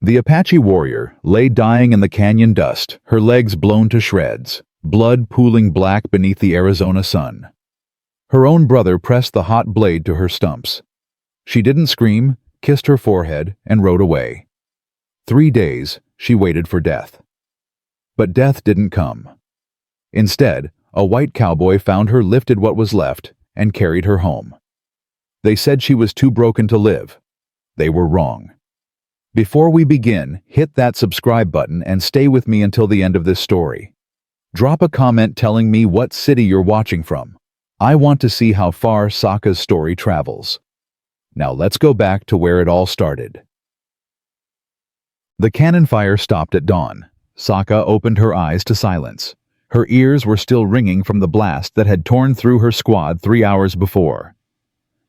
The Apache warrior lay dying in the canyon dust, her legs blown to shreds, blood pooling black beneath the Arizona sun. Her own brother pressed the hot blade to her stumps. She didn't scream, kissed her forehead, and rode away. 3 days, she waited for death. But death didn't come. Instead, a white cowboy found her, lifted what was left, and carried her home. They said she was too broken to live. They were wrong. Before we begin, hit that subscribe button and stay with me until the end of this story. Drop a comment telling me what city you're watching from. I want to see how far Saka's story travels. Now let's go back to where it all started. The cannon fire stopped at dawn. Saka opened her eyes to silence. Her ears were still ringing from the blast that had torn through her squad 3 hours before.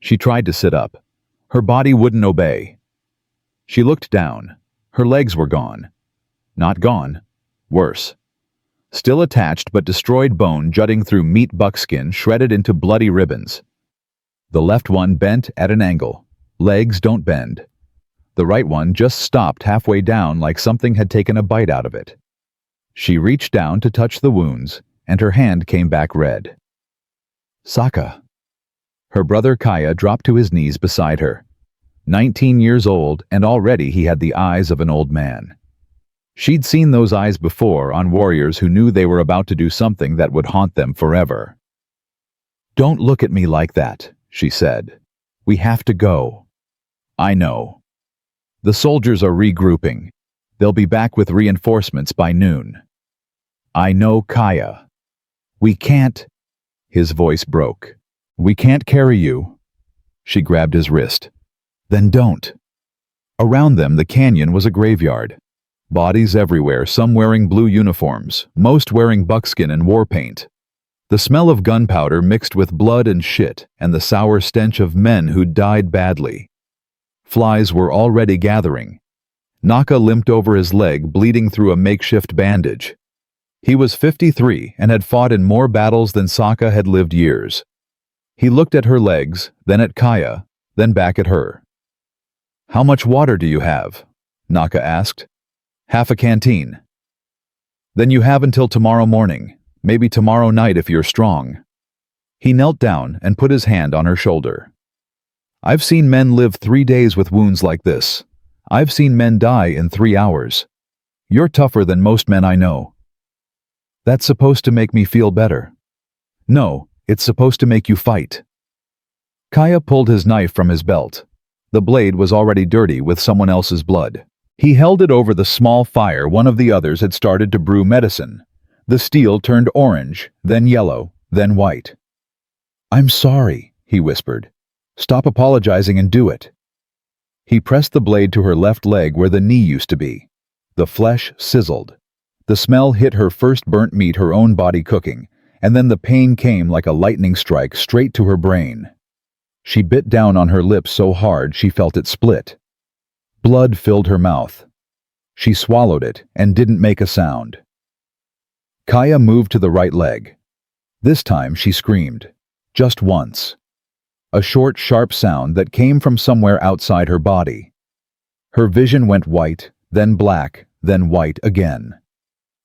She tried to sit up. Her body wouldn't obey. She looked down. Her legs were gone. Not gone. Worse. Still attached but destroyed bone jutting through meat buckskin shredded into bloody ribbons. The left one bent at an angle. Legs don't bend. The right one just stopped halfway down like something had taken a bite out of it. She reached down to touch the wounds, and her hand came back red. Saka. Her brother Kaya dropped to his knees beside her. 19 years old, and already he had the eyes of an old man. She'd seen those eyes before on warriors who knew they were about to do something that would haunt them forever. "Don't look at me like that," she said. "We have to go." "I know. The soldiers are regrouping. They'll be back with reinforcements by noon." "I know, Kaya. We can't—" His voice broke. "We can't carry you." She grabbed his wrist. "Then don't." Around them, the canyon was a graveyard. Bodies everywhere, some wearing blue uniforms, most wearing buckskin and war paint. The smell of gunpowder mixed with blood and shit, and the sour stench of men who'd died badly. Flies were already gathering. Naka limped over his leg, bleeding through a makeshift bandage. He was 53 and had fought in more battles than Saka had lived years. He looked at her legs, then at Kaya, then back at her. "How much water do you have?" Naka asked. "Half a canteen." "Then you have until tomorrow morning, maybe tomorrow night if you're strong." He knelt down and put his hand on her shoulder. "I've seen men live 3 days with wounds like this. I've seen men die in 3 hours. You're tougher than most men I know." "That's supposed to make me feel better." "No, it's supposed to make you fight." Kaya pulled his knife from his belt. The blade was already dirty with someone else's blood. He held it over the small fire one of the others had started to brew medicine. The steel turned orange, then yellow, then white. "I'm sorry," he whispered. "Stop apologizing and do it." He pressed the blade to her left leg where the knee used to be. The flesh sizzled. The smell hit her first burnt meat her own body cooking, and then the pain came like a lightning strike straight to her brain. She bit down on her lips so hard she felt it split. Blood filled her mouth. She swallowed it and didn't make a sound. Kaya moved to the right leg. This time she screamed. Just once. A short, sharp sound that came from somewhere outside her body. Her vision went white, then black, then white again.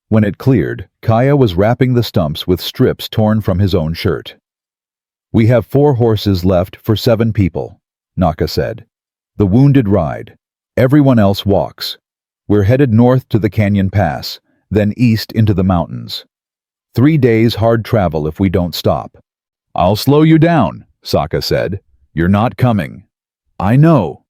When it cleared, Kaya was wrapping the stumps with strips torn from his own shirt. "We have 4 horses left for 7 people," Naka said. "The wounded ride. Everyone else walks. We're headed north to the Canyon Pass, then east into the mountains. 3 days hard travel if we don't stop." "I'll slow you down," Saka said. "You're not coming." "I know."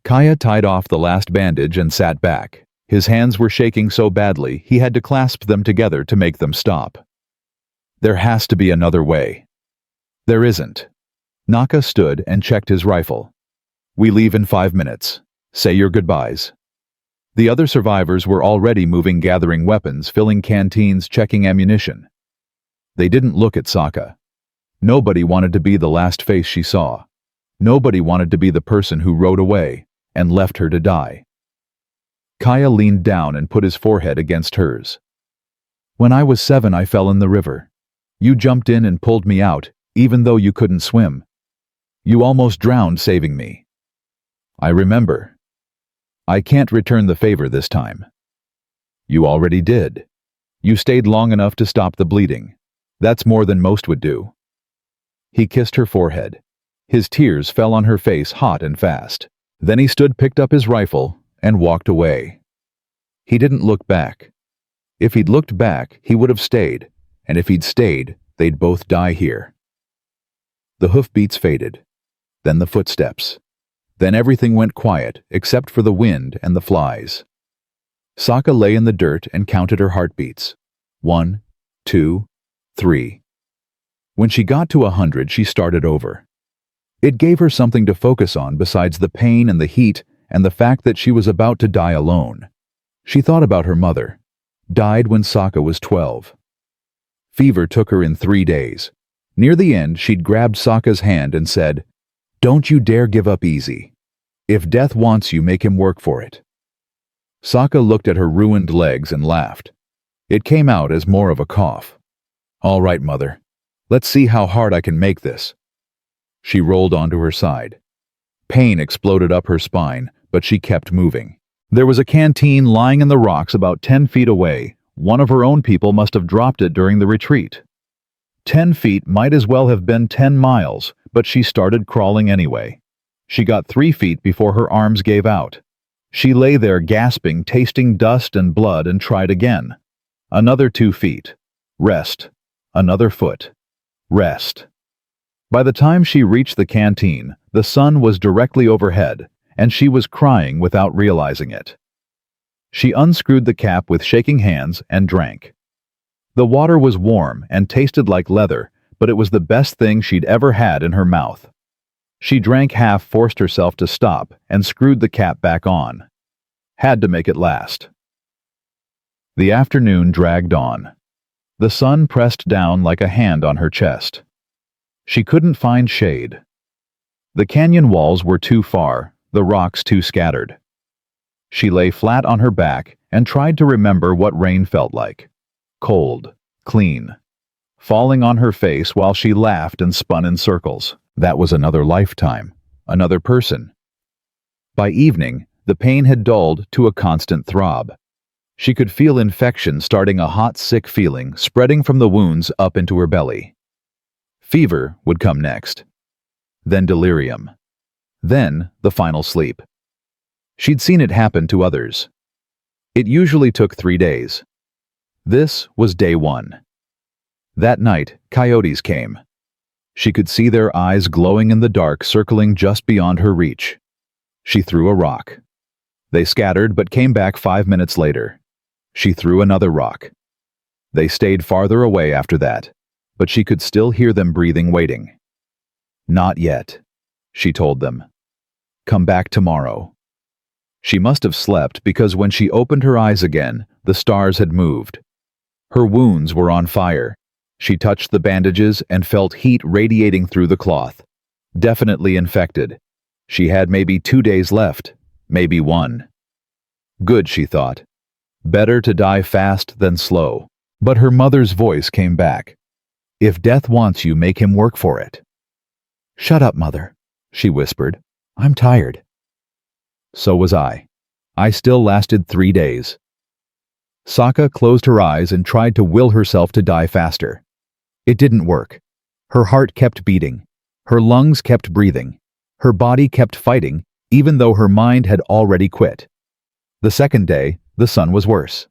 Kaya tied off the last bandage and sat back. His hands were shaking so badly he had to clasp them together to make them stop. "There has to be another way." "There isn't." Naka stood and checked his rifle. "We leave in 5 minutes. Say your goodbyes." The other survivors were already moving, gathering weapons, filling canteens, checking ammunition. They didn't look at Saka. Nobody wanted to be the last face she saw. Nobody wanted to be the person who rode away and left her to die. Kaya leaned down and put his forehead against hers. "When I was 7, I fell in the river. You jumped in and pulled me out, even though you couldn't swim. You almost drowned saving me." "I remember." I can't return the favor this time. You already did. You stayed long enough to stop the bleeding. That's more than most would do. He kissed her forehead. His tears fell on her face hot and fast. Then he picked up his rifle, and walked away. He didn't look back. If he'd looked back, he would have stayed, and if he'd stayed, they'd both die here. The hoofbeats faded. Then the footsteps. Then everything went quiet, except for the wind and the flies. Saka lay in the dirt and counted her heartbeats. 1, 2, 3. When she got to 100, she started over. It gave her something to focus on besides the pain and the heat and the fact that she was about to die alone. She thought about her mother. Died when Saka was 12. Fever took her in 3 days. Near the end, she'd grabbed Saka's hand and said, "Don't you dare give up easy. If death wants you, make him work for it." Saka looked at her ruined legs and laughed. It came out as more of a cough. "All right, mother. Let's see how hard I can make this." She rolled onto her side. Pain exploded up her spine, but she kept moving. There was a canteen lying in the rocks about 10 feet away. One of her own people must have dropped it during the retreat. 10 feet might as well have been 10 miles, but she started crawling anyway. She got 3 feet before her arms gave out. She lay there gasping, tasting dust and blood, and tried again. Another 2 feet. Rest. Another foot. Rest. By the time she reached the canteen, the sun was directly overhead, and she was crying without realizing it. She unscrewed the cap with shaking hands and drank. The water was warm and tasted like leather, but it was the best thing she'd ever had in her mouth. She drank half, forced herself to stop, and screwed the cap back on. Had to make it last. The afternoon dragged on. The sun pressed down like a hand on her chest. She couldn't find shade. The canyon walls were too far, the rocks too scattered. She lay flat on her back and tried to remember what rain felt like. Cold, clean, falling on her face while she laughed and spun in circles. That was another lifetime, another person. By evening, the pain had dulled to a constant throb. She could feel infection starting, a hot, sick feeling spreading from the wounds up into her belly. Fever would come next. Then delirium. Then the final sleep. She'd seen it happen to others. It usually took 3 days. This was day 1. That night, coyotes came. She could see their eyes glowing in the dark, circling just beyond her reach. She threw a rock. They scattered but came back 5 minutes later. She threw another rock. They stayed farther away after that, but she could still hear them breathing, waiting. "Not yet," she told them. "Come back tomorrow." She must have slept because when she opened her eyes again, the stars had moved. Her wounds were on fire. She touched the bandages and felt heat radiating through the cloth. Definitely infected. She had maybe 2 days left, maybe 1. Good, she thought. Better to die fast than slow. But her mother's voice came back. "If death wants you, make him work for it." "Shut up, mother," she whispered. "I'm tired." So was I. I still lasted 3 days. Saka closed her eyes and tried to will herself to die faster. It didn't work. Her heart kept beating. Her lungs kept breathing. Her body kept fighting, even though her mind had already quit. The second day, the sun was worse.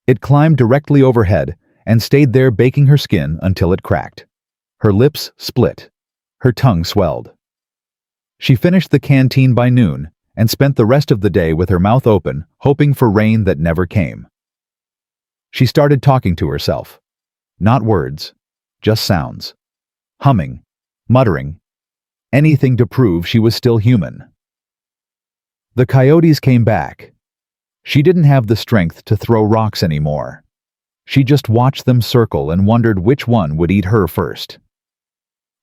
It climbed directly overhead and stayed there, baking her skin until it cracked. Her lips split. Her tongue swelled. She finished the canteen by noon and spent the rest of the day with her mouth open, hoping for rain that never came. She started talking to herself. Not words, just sounds. Humming, muttering, anything to prove she was still human. The coyotes came back. She didn't have the strength to throw rocks anymore. She just watched them circle and wondered which one would eat her first.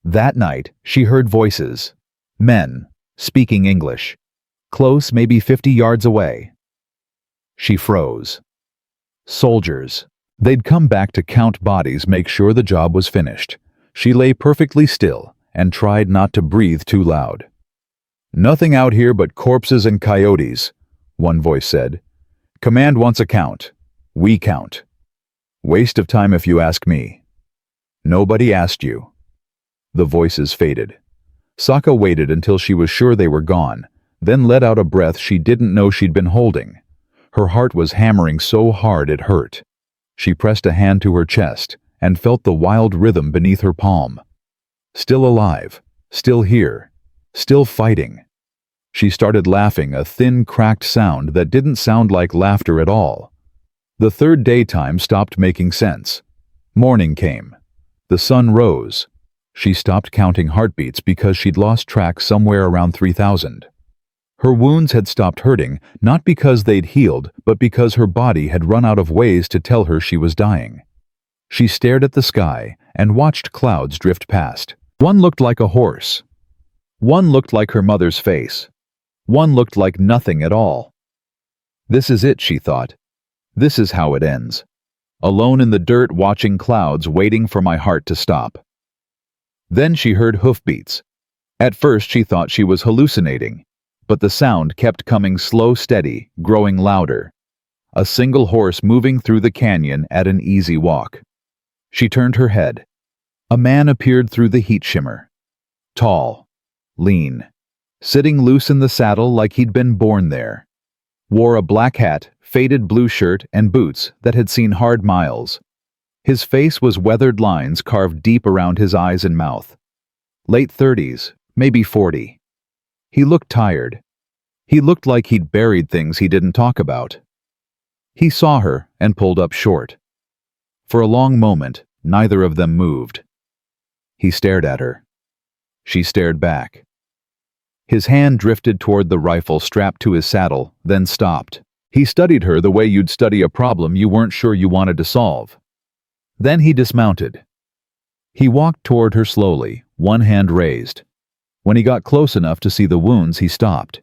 That night, she heard voices. Men, speaking English. Close, maybe 50 yards away. She froze. Soldiers. They'd come back to count bodies, make sure the job was finished. She lay perfectly still and tried not to breathe too loud. "Nothing out here but corpses and coyotes. one voice said. Command wants a count. We count. Waste of time if you ask me. Nobody asked you. The voices faded. Saka waited until she was sure they were gone, then let out a breath she didn't know she'd been holding. Her heart was hammering so hard it hurt. She pressed a hand to her chest and felt the wild rhythm beneath her palm. Still alive, still here, still fighting. She started laughing, a thin, cracked sound that didn't sound like laughter at all. The third daytime stopped making sense. Morning came. The sun rose. She stopped counting heartbeats because she'd lost track somewhere around 3,000. Her wounds had stopped hurting, not because they'd healed, but because her body had run out of ways to tell her she was dying. She stared at the sky and watched clouds drift past. One looked like a horse. One looked like her mother's face. One looked like nothing at all. This is it, she thought. This is how it ends. Alone in the dirt watching clouds, waiting for my heart to stop. Then she heard hoofbeats. At first she thought she was hallucinating, but the sound kept coming slow, steady, growing louder. A single horse moving through the canyon at an easy walk. She turned her head. A man appeared through the heat shimmer. Tall, lean, sitting loose in the saddle like he'd been born there. Wore a black hat, faded blue shirt, and boots that had seen hard miles. His face was weathered lines carved deep around his eyes and mouth. Late 30s, maybe 40. He looked tired. He looked like he'd buried things he didn't talk about. He saw her and pulled up short. For a long moment, neither of them moved. He stared at her. She stared back. His hand drifted toward the rifle strapped to his saddle, then stopped. He studied her the way you'd study a problem you weren't sure you wanted to solve. Then he dismounted. He walked toward her slowly, one hand raised. When he got close enough to see the wounds, he stopped.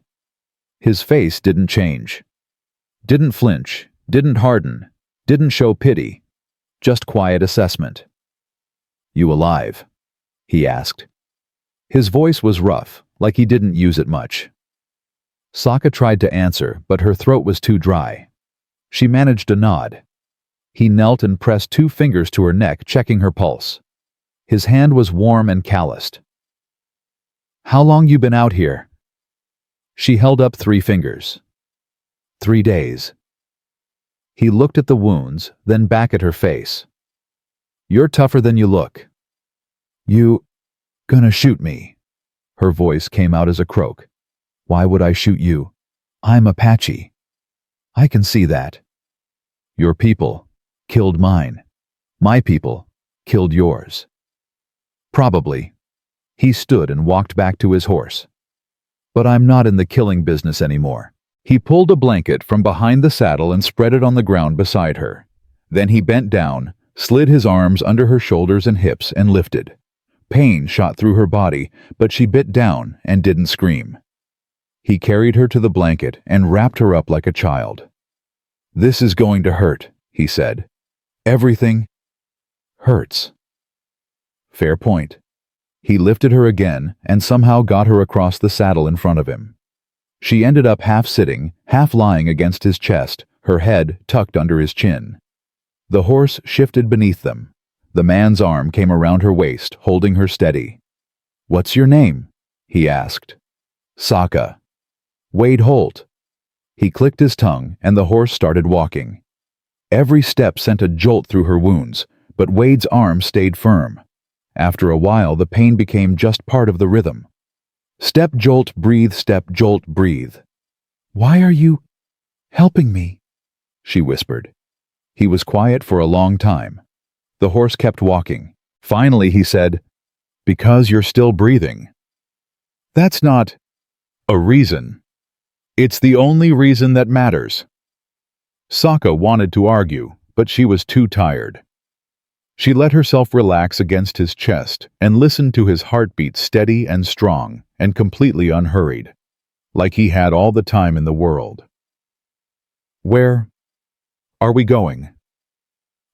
His face didn't change. Didn't flinch, didn't harden, didn't show pity. Just quiet assessment. You alive? He asked. His voice was rough, like he didn't use it much. Saka tried to answer, but her throat was too dry. She managed a nod. He knelt and pressed 2 fingers to her neck, checking her pulse. His hand was warm and calloused. How long you been out here? She held up 3 fingers. 3 days. He looked at the wounds, then back at her face. You're tougher than you look. You gonna shoot me? Her voice came out as a croak. Why would I shoot you? I'm Apache. I can see that. Your people killed mine. My people killed yours. Probably. He stood and walked back to his horse. But I'm not in the killing business anymore. He pulled a blanket from behind the saddle and spread it on the ground beside her. Then he bent down, slid his arms under her shoulders and hips, and lifted. Pain shot through her body, but she bit down and didn't scream. He carried her to the blanket and wrapped her up like a child. This is going to hurt, he said. Everything hurts. Fair point. He lifted her again and somehow got her across the saddle in front of him. She ended up half sitting, half lying against his chest, her head tucked under his chin. The horse shifted beneath them. The man's arm came around her waist, holding her steady. What's your name? He asked. Saka. Wade Holt. He clicked his tongue and the horse started walking. Every step sent a jolt through her wounds, but Wade's arm stayed firm. After a while, the pain became just part of the rhythm. Step, jolt, breathe, step, jolt, breathe. Why are you helping me? She whispered. He was quiet for a long time. The horse kept walking. Finally, he said, Because you're still breathing. That's not a reason. It's the only reason that matters. Saka wanted to argue, but she was too tired. She let herself relax against his chest and listened to his heartbeat steady and strong and completely unhurried, like he had all the time in the world. Where are we going?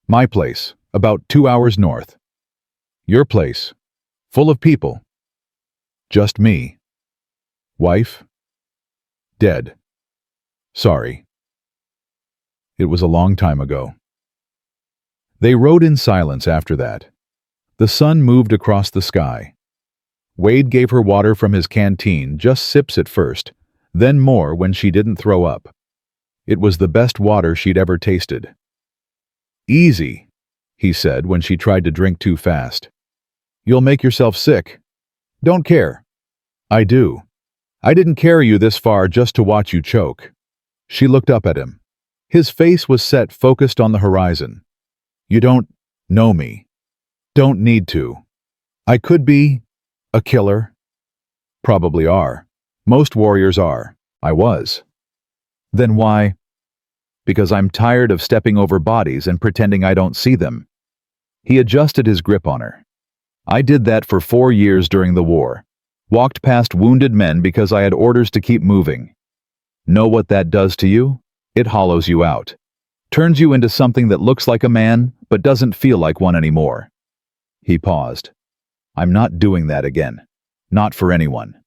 My place, about 2 hours north. Your place, full of people. Just me. Wife? Dead. Sorry. It was a long time ago. They rode in silence after that. The sun moved across the sky. Wade gave her water from his canteen, just sips at first, then more when she didn't throw up. It was the best water she'd ever tasted. Easy, he said when she tried to drink too fast. You'll make yourself sick. Don't care. I do. I didn't carry you this far just to watch you choke. She looked up at him. His face was set, focused on the horizon. You don't know me. Don't need to. I could be a killer. Probably are. Most warriors are. I was. Then why? Because I'm tired of stepping over bodies and pretending I don't see them. He adjusted his grip on her. I did that for 4 years during the war. Walked past wounded men because I had orders to keep moving. Know what that does to you? It hollows you out. Turns you into something that looks like a man, but doesn't feel like one anymore. He paused. I'm not doing that again. Not for anyone.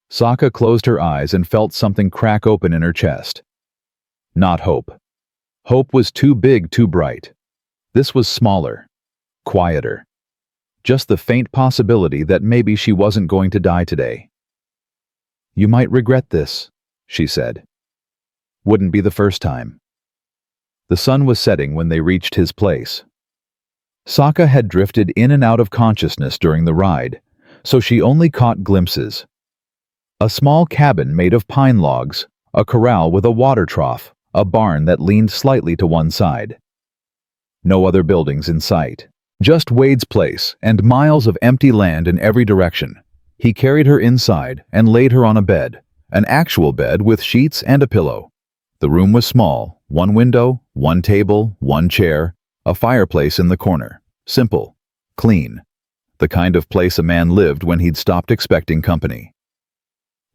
Saka closed her eyes and felt something crack open in her chest. Not hope. Hope was too big, too bright. This was smaller, quieter. Just the faint possibility that maybe she wasn't going to die today. You might regret this, she said. Wouldn't be the first time. The sun was setting when they reached his place. Saka had drifted in and out of consciousness during the ride, so she only caught glimpses. A small cabin made of pine logs, a corral with a water trough, a barn that leaned slightly to one side. No other buildings in sight. Just Wade's place and miles of empty land in every direction. He carried her inside and laid her on a bed, an actual bed with sheets and a pillow. The room was small, one window, one table, one chair, a fireplace in the corner. Simple, clean. The kind of place a man lived when he'd stopped expecting company.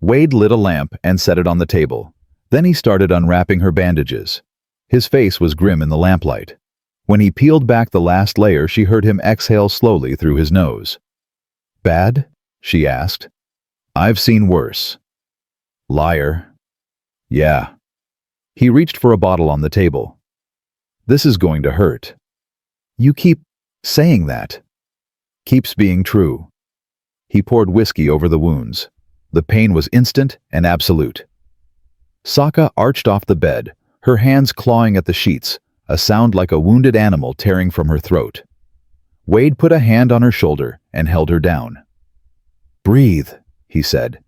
Wade lit a lamp and set it on the table. Then he started unwrapping her bandages. His face was grim in the lamplight. When he peeled back the last layer, she heard him exhale slowly through his nose. Bad? She asked. I've seen worse. Liar. Yeah. He reached for a bottle on the table. This is going to hurt. You keep saying that. Keeps being true. He poured whiskey over the wounds. The pain was instant and absolute. Saka arched off the bed, her hands clawing at the sheets, a sound like a wounded animal tearing from her throat. Wade put a hand on her shoulder and held her down. Breathe, he said.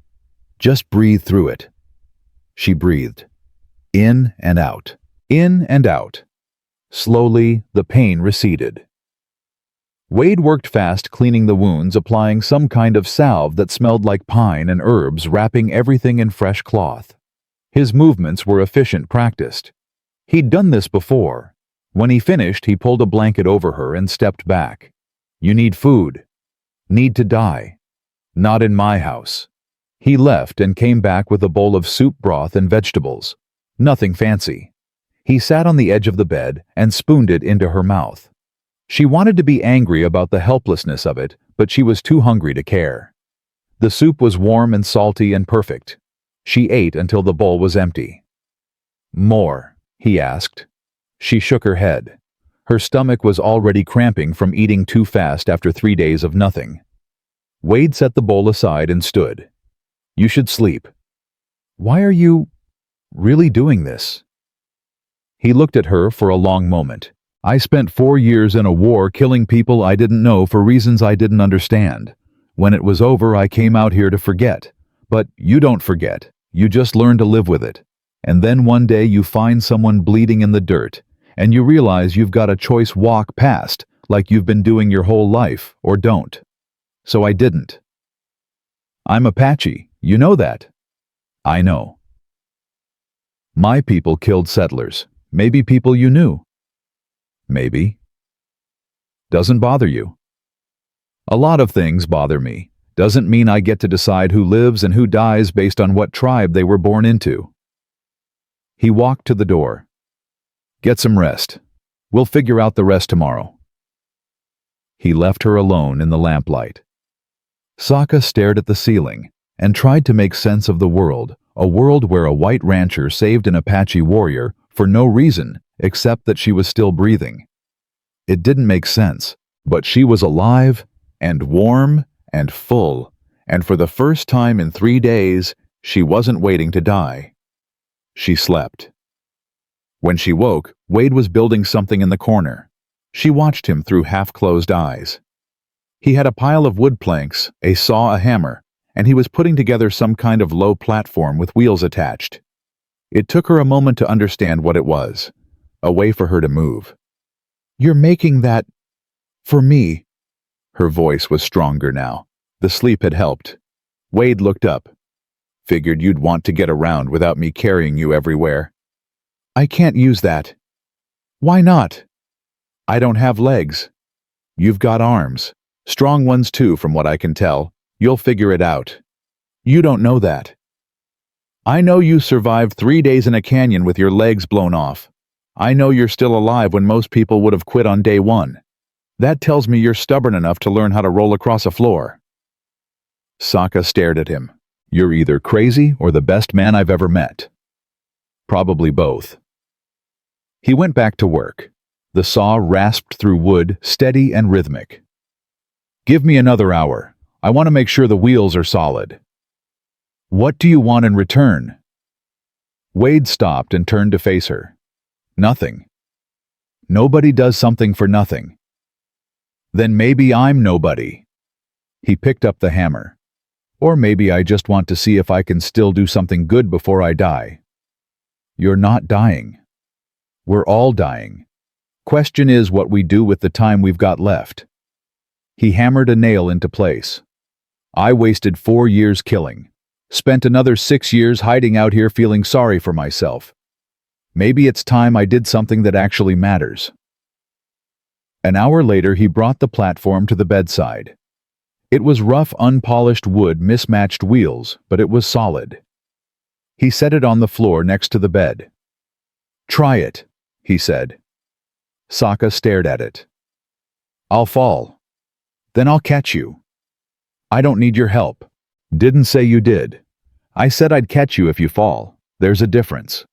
Just breathe through it. She breathed. In and out. In and out. Slowly, the pain receded. Wade worked fast cleaning the wounds, applying some kind of salve that smelled like pine and herbs, wrapping everything in fresh cloth. His movements were efficient, practiced. He'd done this before. When he finished, he pulled a blanket over her and stepped back. You need food. Need to die. Not in my house. He left and came back with a bowl of soup broth and vegetables. Nothing fancy. He sat on the edge of the bed and spooned it into her mouth. She wanted to be angry about the helplessness of it, but she was too hungry to care. The soup was warm and salty and perfect. She ate until the bowl was empty. More, he asked. She shook her head. Her stomach was already cramping from eating too fast after 3 days of nothing. Wade set the bowl aside and stood. You should sleep. Why are you really doing this? He looked at her for a long moment. I spent 4 years in a war killing people I didn't know for reasons I didn't understand. When it was over, I came out here to forget. But you don't forget. You just learn to live with it. And then one day you find someone bleeding in the dirt, and you realize you've got a choice: walk past, like you've been doing your whole life, or don't. So I didn't. I'm Apache, you know that. I know. My people killed settlers, maybe people you knew. Maybe. Doesn't bother you. A lot of things bother me. Doesn't mean I get to decide who lives and who dies based on what tribe they were born into. He walked to the door. Get some rest. We'll figure out the rest tomorrow. He left her alone in the lamplight. Saka stared at the ceiling and tried to make sense of the world, A world where a white rancher saved an Apache warrior for no reason except that she was still breathing. It didn't make sense, but she was alive and warm and full, and for the first time in 3 days, she wasn't waiting to die. She slept. When she woke, Wade was building something in the corner. She watched him through half-closed eyes. He had a pile of wood planks, a saw, a hammer, and he was putting together some kind of low platform with wheels attached. It took her a moment to understand what it was, a way for her to move. "You're making that for me." Her voice was stronger now. The sleep had helped. Wade looked up. "Figured you'd want to get around without me carrying you everywhere." "I can't use that." "Why not?" "I don't have legs." "You've got arms. Strong ones too, from what I can tell. You'll figure it out." "You don't know that." "I know you survived 3 days in a canyon with your legs blown off. I know you're still alive when most people would have quit on day 1. That tells me you're stubborn enough to learn how to roll across a floor." Saka stared at him. "You're either crazy or the best man I've ever met." "Probably both." He went back to work. The saw rasped through wood, steady and rhythmic. "Give me another hour. I want to make sure the wheels are solid." "What do you want in return?" Wade stopped and turned to face her. "Nothing." "Nobody does something for nothing." "Then maybe I'm nobody." He picked up the hammer. "Or maybe I just want to see if I can still do something good before I die." "You're not dying. We're all dying. Question is what we do with the time we've got left." He hammered a nail into place. "I wasted 4 years killing. Spent another 6 years hiding out here feeling sorry for myself. Maybe it's time I did something that actually matters." An hour later, he brought the platform to the bedside. It was rough, unpolished wood, mismatched wheels, but it was solid. He set it on the floor next to the bed. "Try it," he said. Saka stared at it. "I'll fall. Then I'll catch you." "I don't need your help." "Didn't say you did. I said I'd catch you if you fall. There's a difference."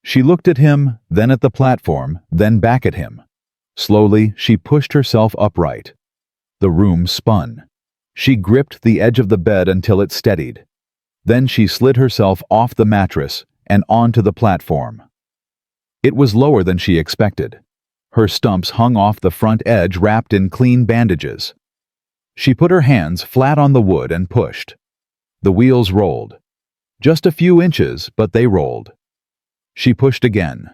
She looked at him, then at the platform, then back at him. Slowly, she pushed herself upright. The room spun. She gripped the edge of the bed until it steadied. Then she slid herself off the mattress and onto the platform. It was lower than she expected. Her stumps hung off the front edge, wrapped in clean bandages. She put her hands flat on the wood and pushed. The wheels rolled. Just a few inches, but they rolled. She pushed again.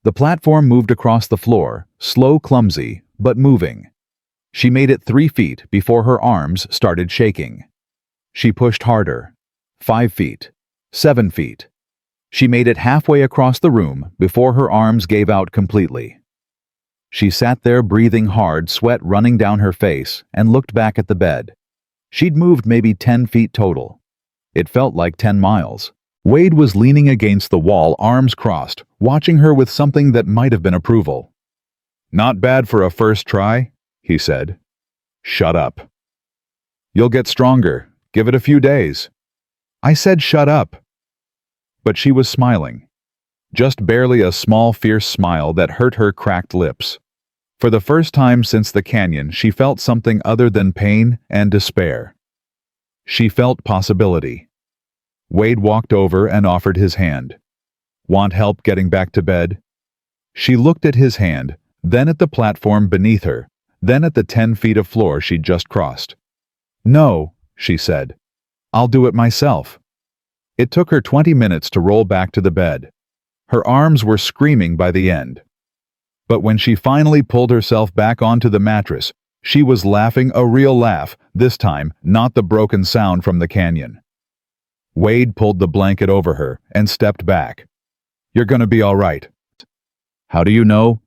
The platform moved across the floor, slow, clumsy, but moving. She made it 3 feet before her arms started shaking. She pushed harder. 5 feet. 7 feet. She made it halfway across the room before her arms gave out completely. She sat there breathing hard, sweat running down her face, and looked back at the bed. She'd moved maybe 10 feet total. It felt like 10 miles. Wade was leaning against the wall, arms crossed, watching her with something that might have been approval. "Not bad for a first try," he said. "Shut up." "You'll get stronger. Give it a few days." "I said shut up." But she was smiling. Just barely, a small, fierce smile that hurt her cracked lips. For the first time since the canyon, she felt something other than pain and despair. She felt possibility. Wade walked over and offered his hand. "Want help getting back to bed?" She looked at his hand, then at the platform beneath her, then at the 10 feet of floor she'd just crossed. "No," she said. "I'll do it myself." It took her 20 minutes to roll back to the bed. Her arms were screaming by the end. But when she finally pulled herself back onto the mattress, she was laughing, a real laugh, this time not the broken sound from the canyon. Wade pulled the blanket over her and stepped back. "You're gonna be all right." "How do you know?"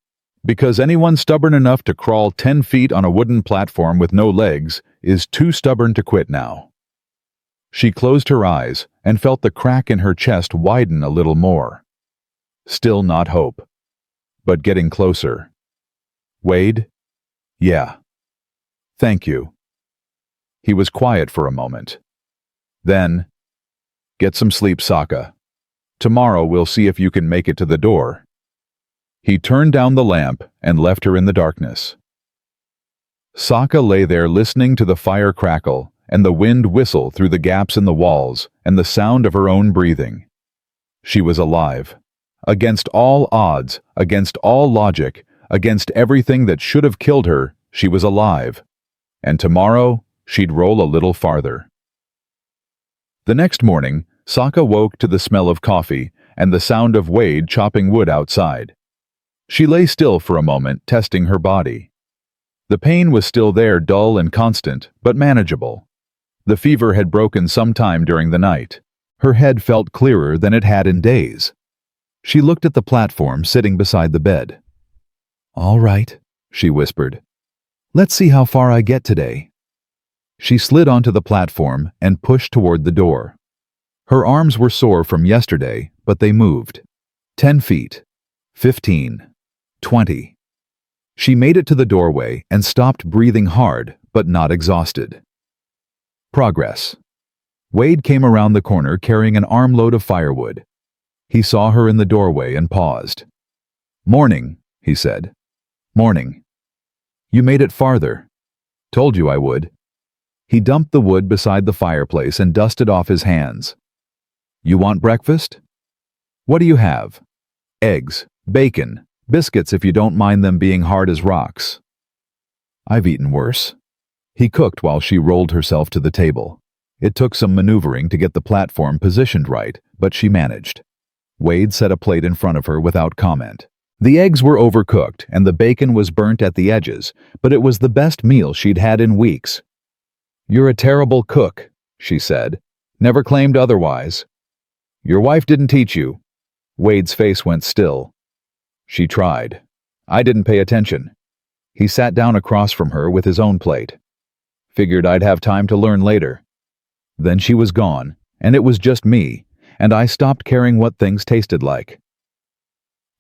"Because anyone stubborn enough to crawl 10 feet on a wooden platform with no legs is too stubborn to quit now." She closed her eyes and felt the crack in her chest widen a little more. Still not hope, but getting closer. "Wade?" "Yeah." "Thank you." He was quiet for a moment. Then, Get some sleep, Saka. Tomorrow we'll see if you can make it to the door. He turned down the lamp and left her in the darkness. Saka lay there listening to the fire crackle and the wind whistle through the gaps in the walls and the sound of her own breathing. She was alive. Against all odds, against all logic, against everything that should have killed her, she was alive. And tomorrow, she'd roll a little farther. The next morning, Saka woke to the smell of coffee and the sound of Wade chopping wood outside. She lay still for a moment, testing her body. The pain was still there, dull and constant, but manageable. The fever had broken sometime during the night. Her head felt clearer than it had in days. She looked at the platform sitting beside the bed. "All right," she whispered. "Let's see how far I get today." She slid onto the platform and pushed toward the door. Her arms were sore from yesterday, but they moved. 10 feet. 15. 20. She made it to the doorway and stopped breathing hard, but not exhausted. Progress. Wade came around the corner carrying an armload of firewood. He saw her in the doorway and paused. "Morning," he said. "Morning. You made it farther. Told you I would." He dumped the wood beside the fireplace and dusted off his hands. "You want breakfast? What do you have? Eggs, bacon, biscuits if you don't mind them being hard as rocks." "I've eaten worse." He cooked while she rolled herself to the table. It took some maneuvering to get the platform positioned right, but she managed. Wade set a plate in front of her without comment. The eggs were overcooked and the bacon was burnt at the edges, but it was the best meal she'd had in weeks. "You're a terrible cook," she said. "Never claimed otherwise." "Your wife didn't teach you." Wade's face went still. "She tried. I didn't pay attention." He sat down across from her with his own plate. "Figured I'd have time to learn later." Then she was gone, and it was just me, and I stopped caring what things tasted like.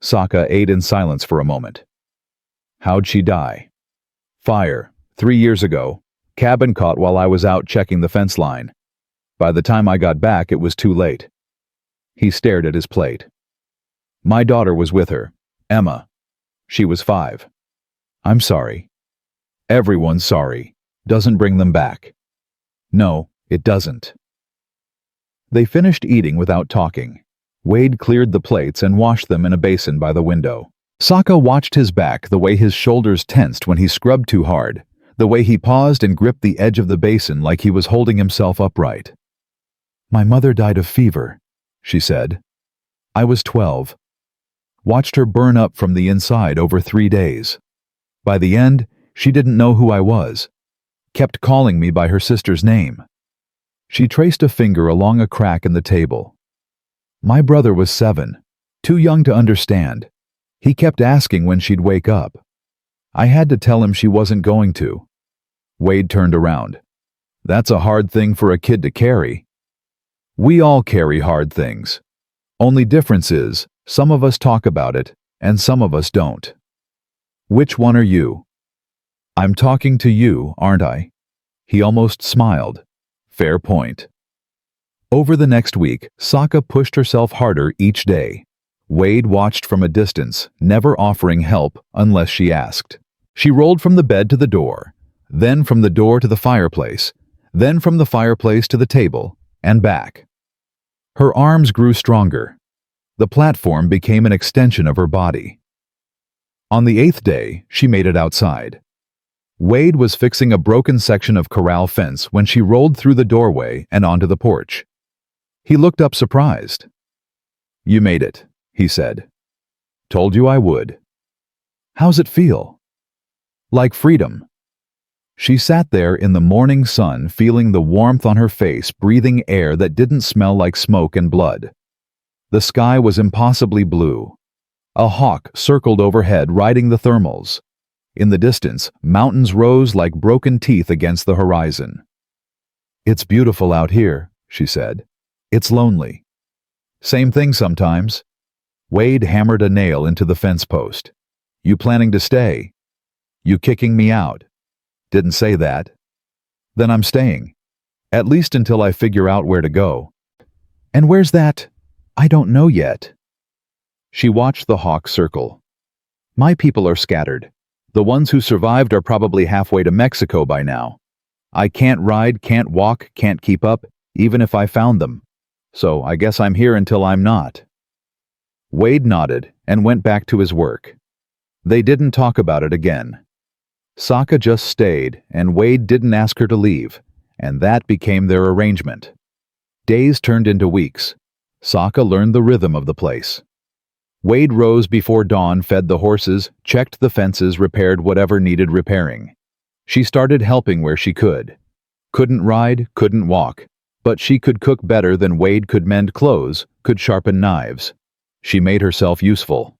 Saka ate in silence for a moment. "How'd she die?" "Fire, 3 years ago. Cabin caught while I was out checking the fence line. By the time I got back, it was too late." He stared at his plate. "My daughter was with her, Emma. She was 5. I'm sorry." "Everyone's sorry. Doesn't bring them back." "No, it doesn't." They finished eating without talking. Wade cleared the plates and washed them in a basin by the window. Saka watched his back, the way his shoulders tensed when he scrubbed too hard, the way he paused and gripped the edge of the basin like he was holding himself upright. "My mother died of fever," she said. "I was 12. Watched her burn up from the inside over 3 days. By the end, she didn't know who I was. Kept calling me by her sister's name." She traced a finger along a crack in the table. "My brother was 7, too young to understand. He kept asking when she'd wake up. I had to tell him she wasn't going to." Wade turned around. "That's a hard thing for a kid to carry." "We all carry hard things. Only difference is, some of us talk about it, and some of us don't." "Which one are you?" "I'm talking to you, aren't I?" He almost smiled. "Fair point." Over the next week, Saka pushed herself harder each day. Wade watched from a distance, never offering help unless she asked. She rolled from the bed to the door, then from the door to the fireplace, then from the fireplace to the table, and back. Her arms grew stronger. The platform became an extension of her body. On the 8th day, she made it outside. Wade was fixing a broken section of corral fence when she rolled through the doorway and onto the porch. He looked up surprised. "You made it," he said. "Told you I would." "How's it feel?" "Like freedom." She sat there in the morning sun, feeling the warmth on her face, breathing air that didn't smell like smoke and blood. The sky was impossibly blue. A hawk circled overhead, riding the thermals. In the distance, mountains rose like broken teeth against the horizon. "It's beautiful out here," she said. "It's lonely." "Same thing sometimes." Wade hammered a nail into the fence post. "You planning to stay?" "You kicking me out?" "Didn't say that." "Then I'm staying. At least until I figure out where to go." And where's that? I don't know yet. She watched the hawk circle. My people are scattered. The ones who survived are probably halfway to Mexico by now. I can't ride, can't walk, can't keep up, even if I found them. So I guess I'm here until I'm not. Wade nodded and went back to his work. They didn't talk about it again. Saka just stayed, and Wade didn't ask her to leave, and that became their arrangement. Days turned into weeks. Saka learned the rhythm of the place. Wade rose before dawn, fed the horses, checked the fences, repaired whatever needed repairing. She started helping where she could. Couldn't ride, couldn't walk, but she could cook better than Wade could mend clothes, could sharpen knives. She made herself useful.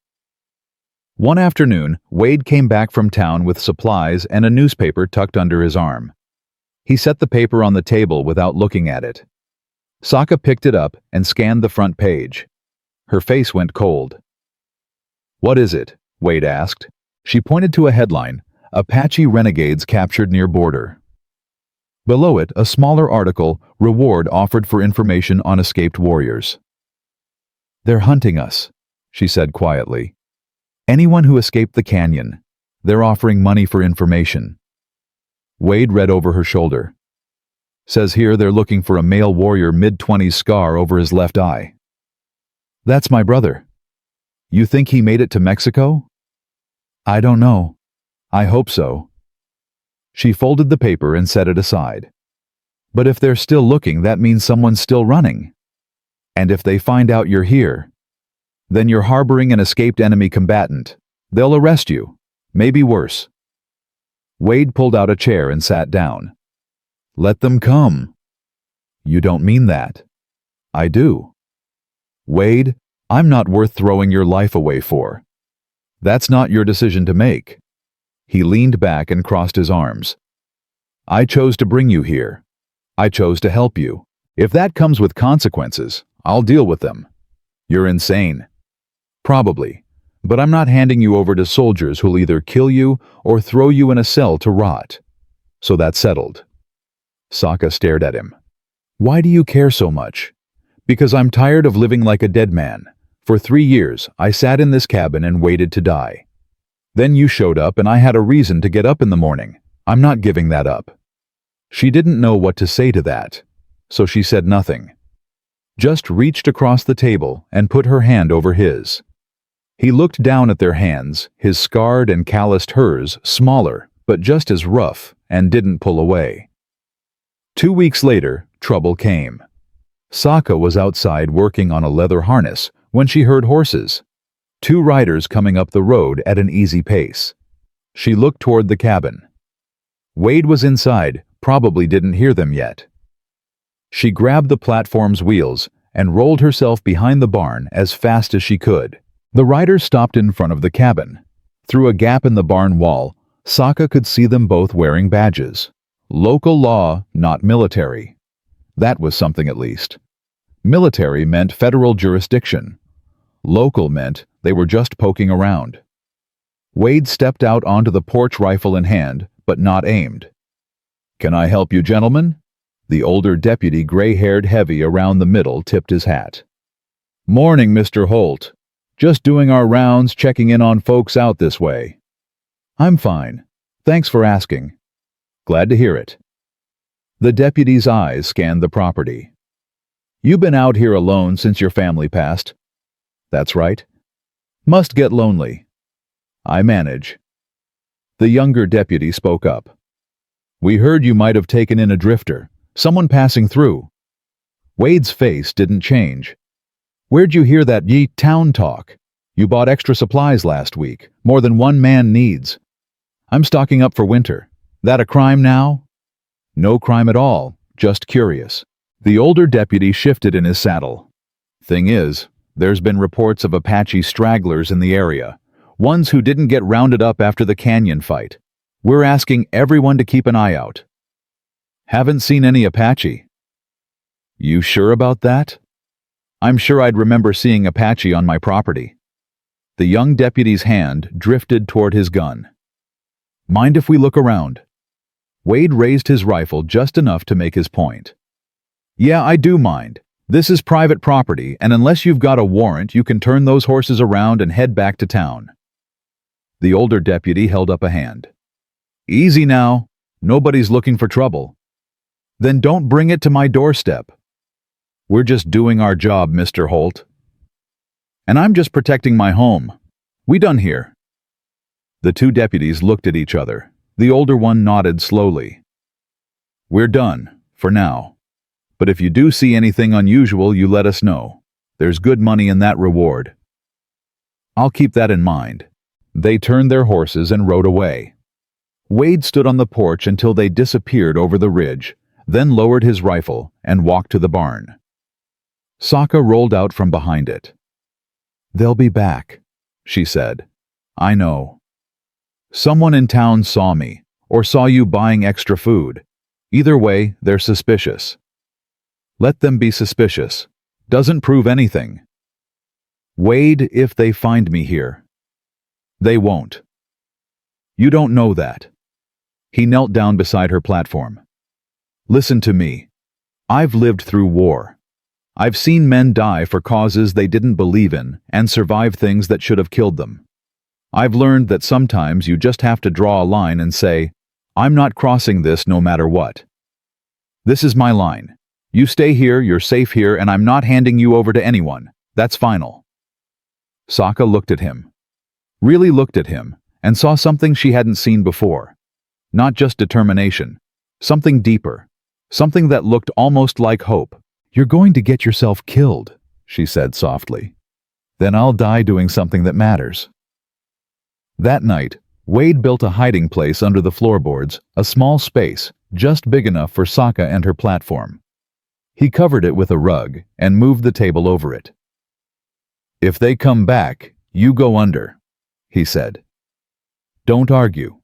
One afternoon, Wade came back from town with supplies and a newspaper tucked under his arm. He set the paper on the table without looking at it. Saka picked it up and scanned the front page. Her face went cold. "What is it?" Wade asked. She pointed to a headline, "Apache Renegades Captured Near Border." Below it, a smaller article, "Reward Offered for Information on Escaped Warriors." "They're hunting us," she said quietly. "Anyone who escaped the canyon. They're offering money for information." Wade read over her shoulder. "Says here they're looking for a male warrior, mid-20s, scar over his left eye." "That's my brother." "You think he made it to Mexico?" "I don't know. I hope so." She folded the paper and set it aside. "But if they're still looking, that means someone's still running. And if they find out you're here, then you're harboring an escaped enemy combatant. They'll arrest you. Maybe worse." Wade pulled out a chair and sat down. "Let them come." "You don't mean that." "I do." "Wade, I'm not worth throwing your life away for. That's not your decision to make." He leaned back and crossed his arms. "I chose to bring you here. I chose to help you. If that comes with consequences, I'll deal with them. You're insane." "Probably, but I'm not handing you over to soldiers who'll either kill you or throw you in a cell to rot. So that's settled." Saka stared at him. "Why do you care so much?" "Because I'm tired of living like a dead man. For 3 years, I sat in this cabin and waited to die. Then you showed up and I had a reason to get up in the morning. I'm not giving that up." She didn't know what to say to that, so she said nothing. Just reached across the table and put her hand over his. He looked down at their hands, his scarred and calloused, hers smaller, but just as rough, and didn't pull away. 2 weeks later, trouble came. Saka was outside working on a leather harness when she heard horses. 2 riders coming up the road at an easy pace. She looked toward the cabin. Wade was inside, probably didn't hear them yet. She grabbed the platform's wheels and rolled herself behind the barn as fast as she could. The riders stopped in front of the cabin. Through a gap in the barn wall, Saka could see them both wearing badges. Local law, not military. That was something at least. Military meant federal jurisdiction. Local meant they were just poking around. Wade stepped out onto the porch, rifle in hand, but not aimed. "Can I help you, gentlemen?" The older deputy, gray-haired, heavy around the middle, tipped his hat. "Morning, Mr. Holt. Just doing our rounds, checking in on folks out this way." "I'm fine. Thanks for asking." "Glad to hear it." The deputy's eyes scanned the property. "You been out here alone since your family passed?" "That's right." "Must get lonely." "I manage." The younger deputy spoke up. "We heard you might have taken in a drifter, someone passing through." Wade's face didn't change. "Where'd you hear that town talk? You bought extra supplies last week, more than one man needs." "I'm stocking up for winter. That a crime now?" "No crime at all, just curious." The older deputy shifted in his saddle. "Thing is, there's been reports of Apache stragglers in the area, ones who didn't get rounded up after the canyon fight. We're asking everyone to keep an eye out." "Haven't seen any Apache." "You sure about that?" "I'm sure I'd remember seeing Apache on my property." The young deputy's hand drifted toward his gun. "Mind if we look around?" Wade raised his rifle just enough to make his point. "Yeah, I do mind, This is private property, and unless you've got a warrant, you can turn those horses around and head back to town." The older deputy held up a hand. "Easy now. Nobody's looking for trouble." "Then don't bring it to my doorstep." "We're just doing our job, Mr. Holt." "And I'm just protecting my home. We done here." The two deputies looked at each other. The older one nodded slowly. "We're done, for now. But if you do see anything unusual, you let us know. There's good money in that reward." "I'll keep that in mind." They turned their horses and rode away. Wade stood on the porch until they disappeared over the ridge, then lowered his rifle and walked to the barn. Saka rolled out from behind it. "They'll be back," she said. "I know. Someone in town saw me, or saw you buying extra food. Either way, they're suspicious. Let them be suspicious. Doesn't prove anything. Wade, if they find me here." "They won't." "You don't know that." He knelt down beside her platform. "Listen to me. I've lived through war. I've seen men die for causes they didn't believe in and survive things that should have killed them. I've learned that sometimes you just have to draw a line and say, I'm not crossing this no matter what. This is my line. You stay here, you're safe here, and I'm not handing you over to anyone. That's final." Saka looked at him. Really looked at him, and saw something she hadn't seen before. Not just determination. Something deeper. Something that looked almost like hope. "You're going to get yourself killed," she said softly. "Then I'll die doing something that matters." That night, Wade built a hiding place under the floorboards, a small space, just big enough for Saka and her platform. He covered it with a rug and moved the table over it. "If they come back, you go under," he said. "Don't argue.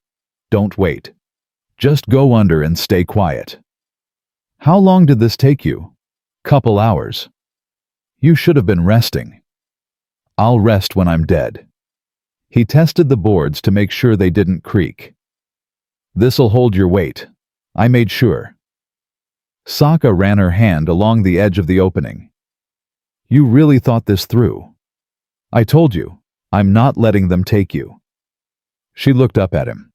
Don't wait. Just go under and stay quiet." "How long did this take you?" "Couple hours." "You should have been resting." "I'll rest when I'm dead." He tested the boards to make sure they didn't creak. "This'll hold your weight. I made sure." Saka ran her hand along the edge of the opening. "You really thought this through. I told you, I'm not letting them take you." She looked up at him.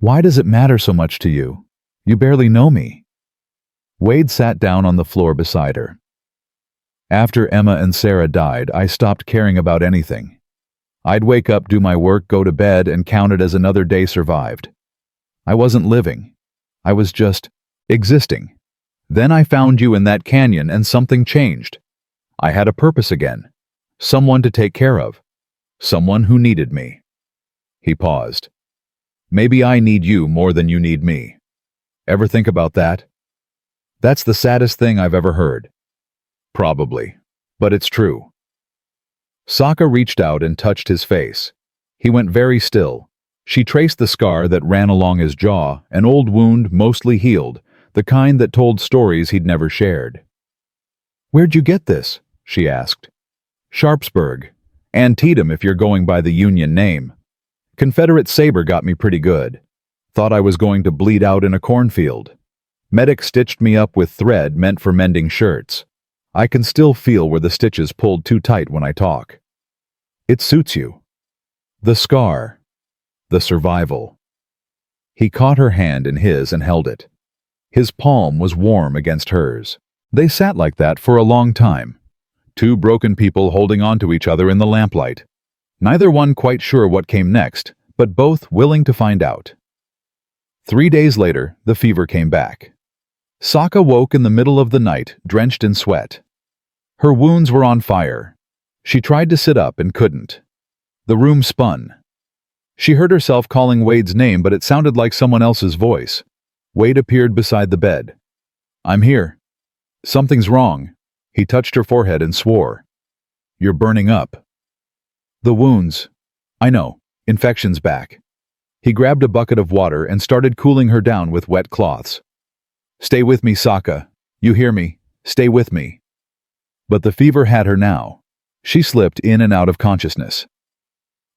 "Why does it matter so much to you? You barely know me." Wade sat down on the floor beside her. "After Emma and Sarah died, I stopped caring about anything. I'd wake up, do my work, go to bed, and count it as another day survived. I wasn't living. I was just existing. Then I found you in that canyon and something changed. I had a purpose again. Someone to take care of. Someone who needed me." He paused. "Maybe I need you more than you need me. Ever think about that?" "That's the saddest thing I've ever heard." "Probably. But it's true." Saka reached out and touched his face. He went very still. She traced the scar that ran along his jaw, an old wound mostly healed, the kind that told stories he'd never shared. "Where'd you get this?" she asked. "Sharpsburg. Antietam if you're going by the Union name. Confederate saber got me pretty good. Thought I was going to bleed out in a cornfield. Medic stitched me up with thread meant for mending shirts. I can still feel where the stitches pulled too tight when I talk. It suits you. The scar. The survival." He caught her hand in his and held it. His palm was warm against hers. They sat like that for a long time. Two broken people holding on to each other in the lamplight. Neither one quite sure what came next, but both willing to find out. 3 days later, the fever came back. Saka woke in the middle of the night, drenched in sweat. Her wounds were on fire. She tried to sit up and couldn't. The room spun. She heard herself calling Wade's name, but it sounded like someone else's voice. Wade appeared beside the bed. "I'm here." "Something's wrong." He touched her forehead and swore. "You're burning up." "The wounds." "I know. Infection's back." He grabbed a bucket of water and started cooling her down with wet cloths. "Stay with me, Saka. You hear me? Stay with me." But the fever had her now. She slipped in and out of consciousness.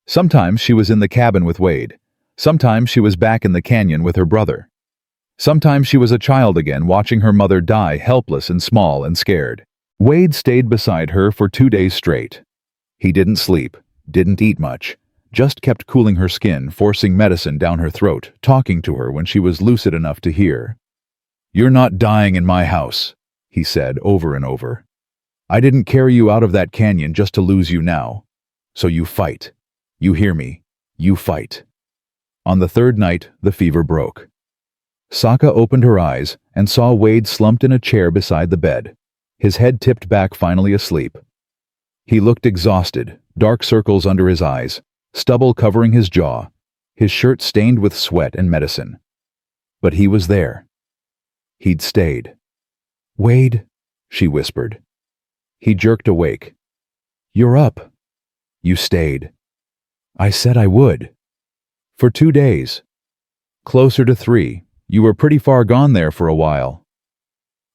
Sometimes she was in the cabin with Wade. Sometimes she was back in the canyon with her brother. Sometimes she was a child again, watching her mother die, helpless and small and scared. Wade stayed beside her for 2 days straight. He didn't sleep, didn't eat much, just kept cooling her skin, forcing medicine down her throat, talking to her when she was lucid enough to hear. "You're not dying in my house," he said over and over. "I didn't carry you out of that canyon just to lose you now. So you fight. You hear me? You fight." On the third night, the fever broke. Saka opened her eyes and saw Wade slumped in a chair beside the bed, his head tipped back, finally asleep. He looked exhausted, dark circles under his eyes, stubble covering his jaw, his shirt stained with sweat and medicine. But he was there. He'd stayed. "Wade," she whispered. He jerked awake. "You're up. You stayed. I said I would. For 2 days. Closer to 3. You were pretty far gone there for a while."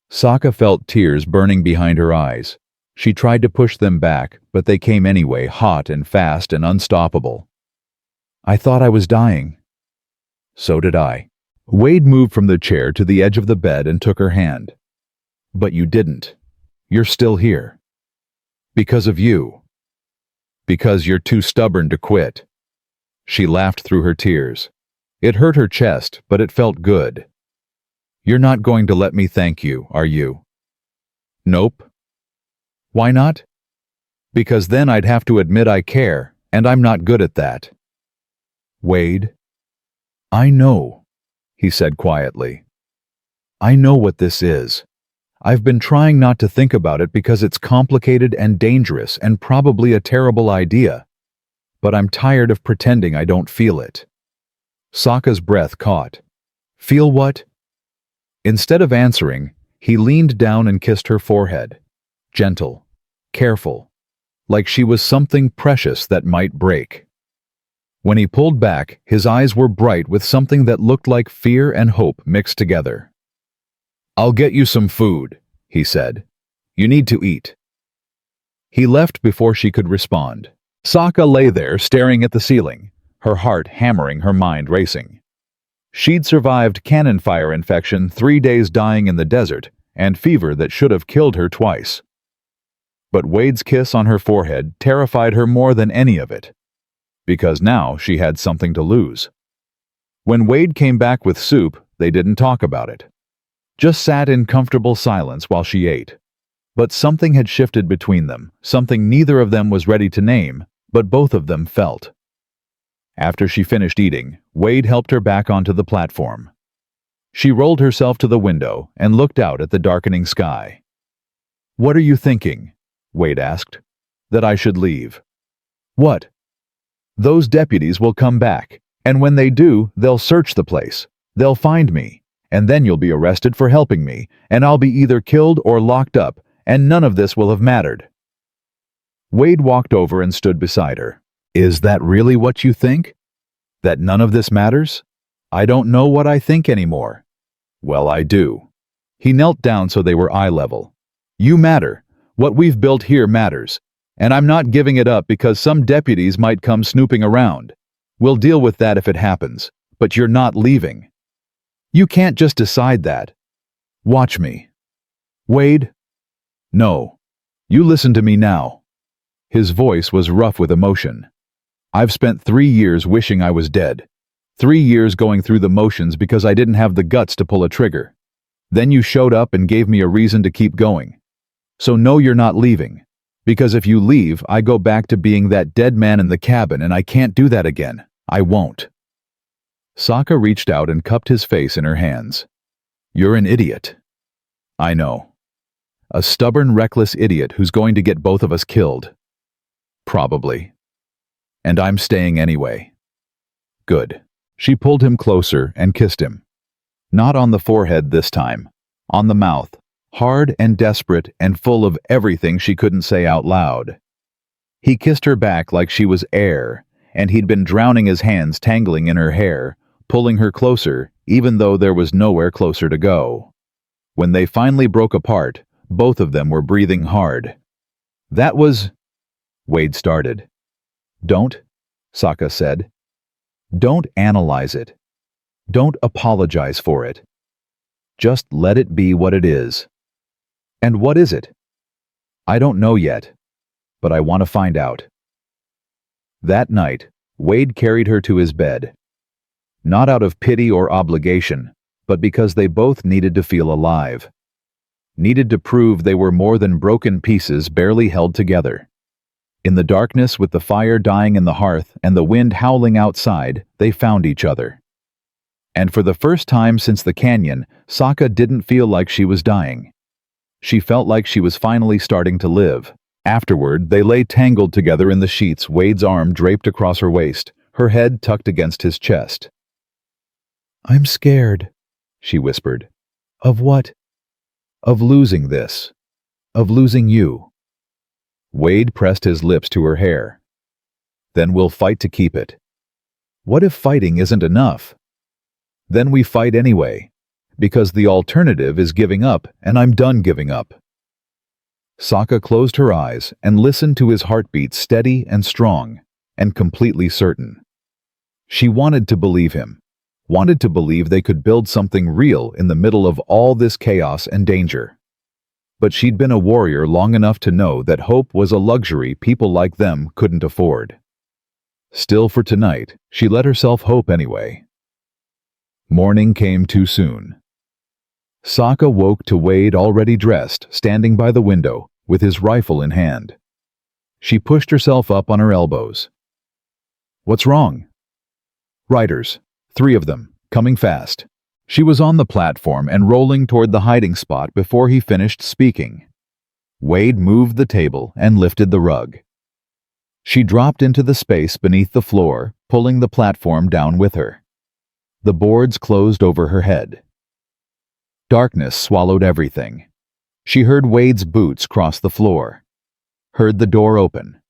Saka felt tears burning behind her eyes. She tried to push them back, but they came anyway, hot and fast and unstoppable. "I thought I was dying." "So did I." Wade moved from the chair to the edge of the bed and took her hand. "But you didn't. You're still here. Because of you. Because you're too stubborn to quit." She laughed through her tears. It hurt her chest, but it felt good. "You're not going to let me thank you, are you?" "Nope." "Why not?" "Because then I'd have to admit I care, and I'm not good at that." "Wade." "I know," he said quietly. "I know what this is. I've been trying not to think about it because it's complicated and dangerous and probably a terrible idea. But I'm tired of pretending I don't feel it." Saka's breath caught. "Feel what?" Instead of answering, he leaned down and kissed her forehead. Gentle. Careful, like she was something precious that might break. When he pulled back, his eyes were bright with something that looked like fear and hope mixed together. "I'll get you some food," he said. "You need to eat." He left before she could respond. Saka lay there staring at the ceiling, her heart hammering, her mind racing. She'd survived cannon fire infection, 3 days dying in the desert, and fever that should have killed her twice. But Wade's kiss on her forehead terrified her more than any of it, because now she had something to lose. When Wade came back with soup, they didn't talk about it. Just sat in comfortable silence while she ate. But something had shifted between them, something neither of them was ready to name, but both of them felt. After she finished eating, Wade helped her back onto the platform. She rolled herself to the window and looked out at the darkening sky. "What are you thinking?" Wade asked. "That I should leave." "What?" "Those deputies will come back, and when they do, they'll search the place. They'll find me, and then you'll be arrested for helping me, and I'll be either killed or locked up, and none of this will have mattered." Wade walked over and stood beside her. "Is that really what you think? That none of this matters? I don't know what I think anymore." "Well, I do." He knelt down so they were eye level. "You matter. What we've built here matters. And I'm not giving it up because some deputies might come snooping around. We'll deal with that if it happens. But you're not leaving. You can't just decide that. Watch me." "Wade?" "No. You listen to me now." His voice was rough with emotion. "I've spent 3 years wishing I was dead. 3 years going through the motions because I didn't have the guts to pull a trigger. Then you showed up and gave me a reason to keep going. So no, you're not leaving. Because if you leave, I go back to being that dead man in the cabin, and I can't do that again. I won't." Saka reached out and cupped his face in her hands. "You're an idiot." "I know. A stubborn, reckless idiot who's going to get both of us killed. Probably. And I'm staying anyway." "Good." She pulled him closer and kissed him. Not on the forehead this time. On the mouth. Hard and desperate and full of everything she couldn't say out loud. He kissed her back like she was air, and he'd been drowning his hands tangling in her hair, pulling her closer, even though there was nowhere closer to go. When they finally broke apart, both of them were breathing hard. "That was—" Wade started. "Don't," Saka said. "Don't analyze it. Don't apologize for it. Just let it be what it is." "And what is it?" I don't know yet, but I want to find out. That night, Wade carried her to his bed. Not out of pity or obligation, but because they both needed to feel alive. Needed to prove they were more than broken pieces barely held together. In the darkness, with the fire dying in the hearth and the wind howling outside, they found each other. And for the first time since the canyon, Saka didn't feel like she was dying. She felt like she was finally starting to live. Afterward, they lay tangled together in the sheets, Wade's arm draped across her waist, her head tucked against his chest. "I'm scared," she whispered. "Of what?" "Of losing this. Of losing you." Wade pressed his lips to her hair. "Then we'll fight to keep it." "What if fighting isn't enough?" "Then we fight anyway, because the alternative is giving up, and I'm done giving up." Saka closed her eyes and listened to his heartbeat, steady and strong, and completely certain. She wanted to believe him, wanted to believe they could build something real in the middle of all this chaos and danger. But she'd been a warrior long enough to know that hope was a luxury people like them couldn't afford. Still, for tonight, she let herself hope anyway. Morning came too soon. Saka woke to Wade already dressed, standing by the window, with his rifle in hand. She pushed herself up on her elbows. "What's wrong?" "Riders. 3 of them, coming fast." She was on the platform and rolling toward the hiding spot before he finished speaking. Wade moved the table and lifted the rug. She dropped into the space beneath the floor, pulling the platform down with her. The boards closed over her head. Darkness swallowed everything. She heard Wade's boots cross the floor. Heard the door open.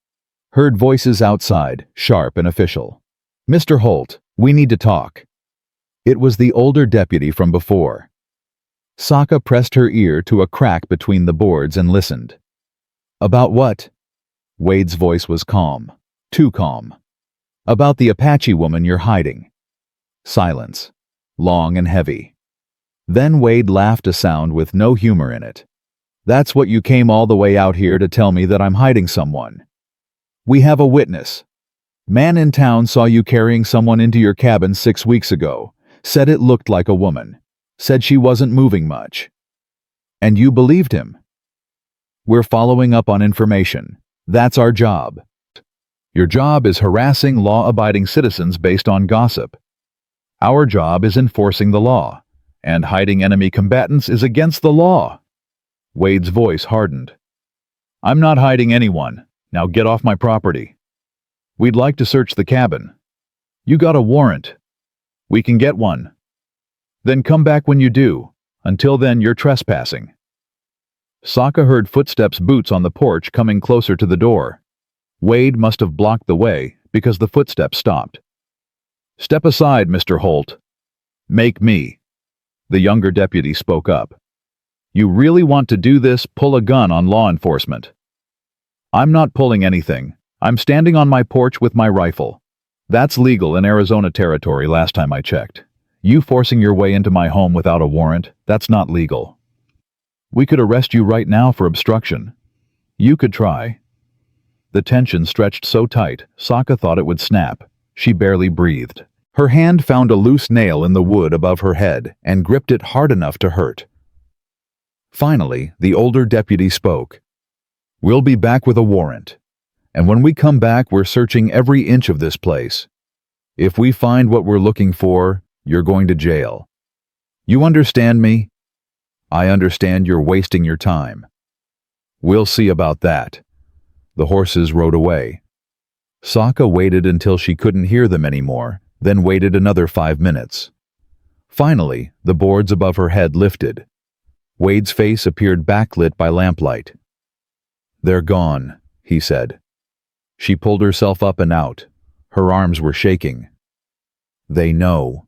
Heard voices outside, sharp and official. "Mr. Holt, we need to talk." It was the older deputy from before. Saka pressed her ear to a crack between the boards and listened. "About what?" Wade's voice was calm. Too calm. "About the Apache woman you're hiding." Silence. Long and heavy. Then Wade laughed, a sound with no humor in it. "That's what you came all the way out here to tell me, that I'm hiding someone. We have a witness. Man in town saw you carrying someone into your cabin 6 weeks ago. Said it looked like a woman. Said she wasn't moving much. And you believed him. We're following up on information. That's our job. Your job is harassing law-abiding citizens based on gossip. Our job is enforcing the law. And hiding enemy combatants is against the law." Wade's voice hardened. "I'm not hiding anyone. Now get off my property. We'd like to search the cabin. You got a warrant. We can get one. Then come back when you do. Until then, you're trespassing." Saka heard footsteps, boots on the porch, coming closer to the door. Wade must have blocked the way, because the footsteps stopped. "Step aside, Mr. Holt." "Make me." The younger deputy spoke up. "You really want to do this? Pull a gun on law enforcement." "I'm not pulling anything. I'm standing on my porch with my rifle. That's legal in Arizona territory last time I checked. You forcing your way into my home without a warrant, that's not legal. We could arrest you right now for obstruction. You could try." The tension stretched so tight, Saka thought it would snap. She barely breathed. Her hand found a loose nail in the wood above her head and gripped it hard enough to hurt. Finally, the older deputy spoke. "We'll be back with a warrant. And when we come back, we're searching every inch of this place. If we find what we're looking for, you're going to jail. You understand me? I understand you're wasting your time. We'll see about that." The horses rode away. Saka waited until she couldn't hear them anymore, then waited another 5 minutes. Finally, the boards above her head lifted. Wade's face appeared backlit by lamplight. "They're gone," he said. She pulled herself up and out. Her arms were shaking. "They know.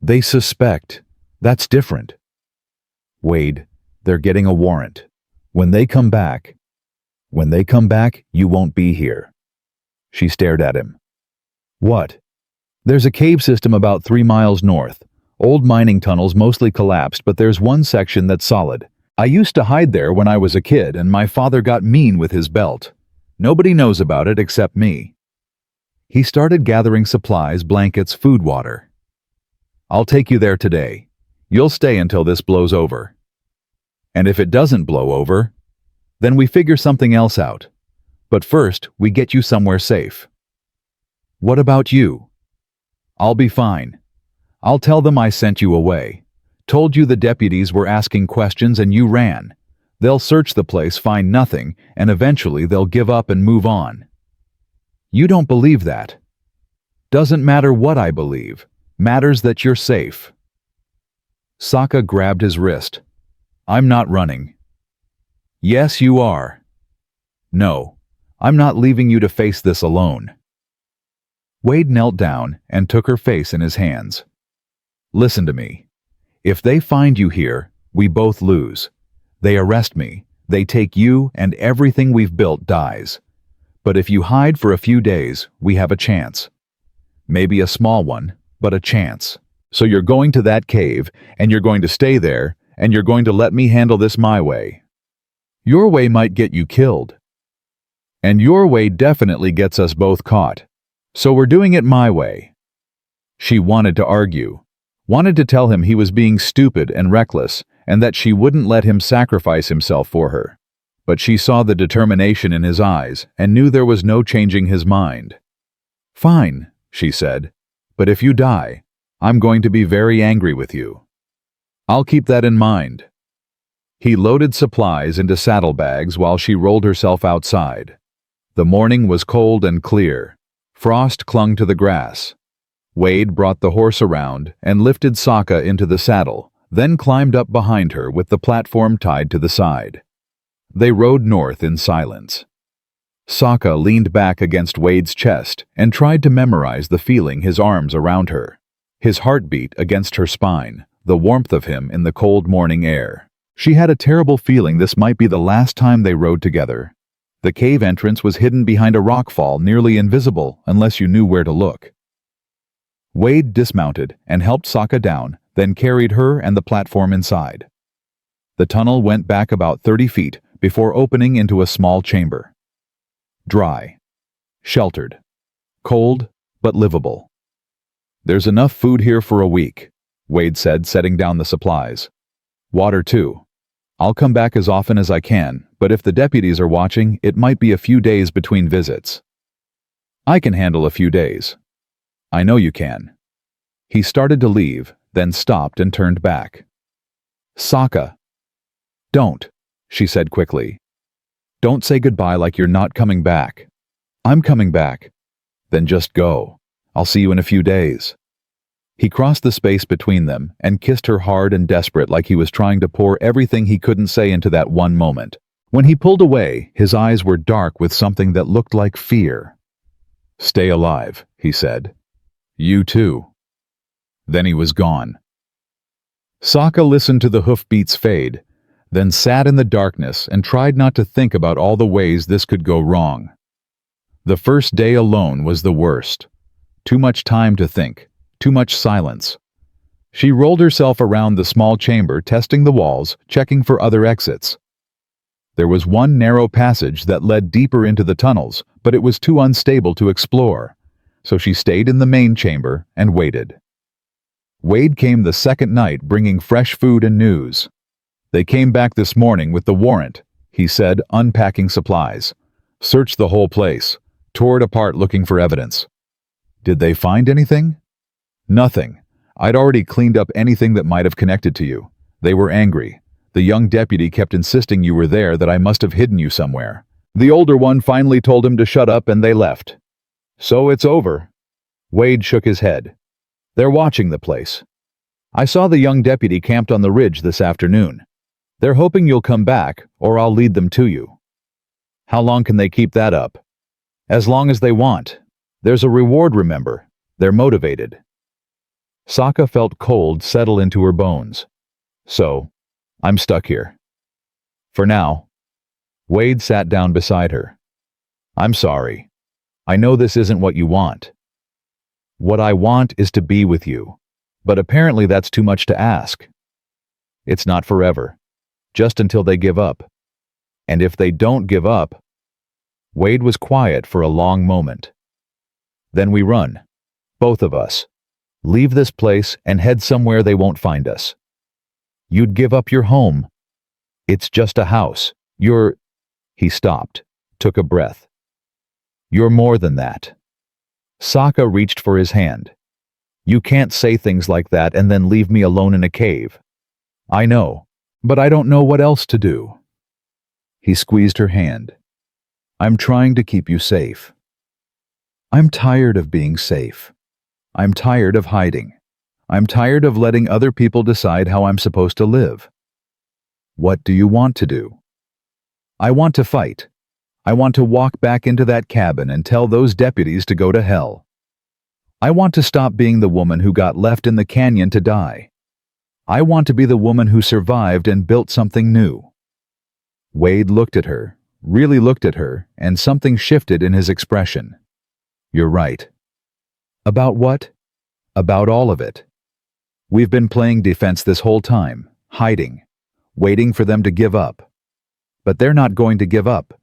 They suspect. That's different." "Wade, they're getting a warrant. When they come back, you won't be here." She stared at him. "What?" "There's a cave system about 3 miles north. Old mining tunnels mostly collapsed, but there's one section that's solid. I used to hide there when I was a kid, and my father got mean with his belt. Nobody knows about it except me. He started gathering supplies, blankets, food, water. I'll take you there today. You'll stay until this blows over. And if it doesn't blow over, then we figure something else out. But first, we get you somewhere safe. What about you? I'll be fine. I'll tell them I sent you away. Told you the deputies were asking questions and you ran. They'll search the place, find nothing, and eventually they'll give up and move on. You don't believe that. Doesn't matter what I believe. Matters that you're safe. Saka grabbed his wrist. I'm not running. Yes, you are. No, I'm not leaving you to face this alone. Wade knelt down and took her face in his hands. Listen to me. If they find you here, we both lose. They arrest me, they take you, and everything we've built dies. But if you hide for a few days, we have a chance. Maybe a small one, but a chance. So you're going to that cave, and you're going to stay there, and you're going to let me handle this my way. Your way might get you killed. And your way definitely gets us both caught. So we're doing it my way. She wanted to argue. Wanted to tell him he was being stupid and reckless, and that she wouldn't let him sacrifice himself for her. But she saw the determination in his eyes and knew there was no changing his mind. Fine, she said, but if you die, I'm going to be very angry with you. I'll keep that in mind. He loaded supplies into saddlebags while she rolled herself outside. The morning was cold and clear. Frost clung to the grass. Wade brought the horse around and lifted Saka into the saddle, then climbed up behind her with the platform tied to the side. They rode north in silence. Saka leaned back against Wade's chest and tried to memorize the feeling his arms around her, his heartbeat against her spine, the warmth of him in the cold morning air. She had a terrible feeling this might be the last time they rode together. The cave entrance was hidden behind a rockfall, nearly invisible unless you knew where to look. Wade dismounted and helped Saka down, then carried her and the platform inside. The tunnel went back about 30 feet before opening into a small chamber. Dry. Sheltered. Cold, but livable. There's enough food here for a week, Wade said, setting down the supplies. Water too. I'll come back as often as I can, but if the deputies are watching, it might be a few days between visits. I can handle a few days. I know you can. He started to leave, then stopped and turned back. Saka. Don't, she said quickly. Don't say goodbye like you're not coming back. I'm coming back. Then just go. I'll see you in a few days. He crossed the space between them and kissed her hard and desperate, like he was trying to pour everything he couldn't say into that one moment. When he pulled away, his eyes were dark with something that looked like fear. Stay alive, he said. You too. Then he was gone. Saka listened to the hoofbeats fade, then sat in the darkness and tried not to think about all the ways this could go wrong. The first day alone was the worst. Too much time to think, too much silence. She rolled herself around the small chamber, testing the walls, checking for other exits. There was one narrow passage that led deeper into the tunnels, but it was too unstable to explore. So she stayed in the main chamber and waited. Wade came the second night bringing fresh food and news. They came back this morning with the warrant, he said, unpacking supplies. Searched the whole place, tore it apart looking for evidence. Did they find anything? Nothing. I'd already cleaned up anything that might have connected to you. They were angry. The young deputy kept insisting you were there, that I must have hidden you somewhere. The older one finally told him to shut up and they left. So it's over. Wade shook his head. They're watching the place. I saw the young deputy camped on the ridge this afternoon. They're hoping you'll come back, or I'll lead them to you. How long can they keep that up? As long as they want. There's a reward, remember. They're motivated. Saka felt cold settle into her bones. So, I'm stuck here. For now. Wade sat down beside her. I'm sorry. I know this isn't what you want. What I want is to be with you, but apparently that's too much to ask. It's not forever. just until they give up. And if they don't give up... Wade was quiet for a long moment. Then we run. Both of us. Leave this place and head somewhere they won't find us. You'd give up your home. It's just a house. You're... He stopped, took a breath. You're more than that. Saka reached for his hand. You can't say things like that and then leave me alone in a cave. I know, but I don't know what else to do. He squeezed her hand. I'm trying to keep you safe. I'm tired of being safe. I'm tired of hiding. I'm tired of letting other people decide how I'm supposed to live. What do you want to do? I want to fight. I want to walk back into that cabin and tell those deputies to go to hell. I want to stop being the woman who got left in the canyon to die. I want to be the woman who survived and built something new. Wade looked at her, really looked at her, and something shifted in his expression. You're right. About what? About all of it. We've been playing defense this whole time, hiding, waiting for them to give up. But they're not going to give up.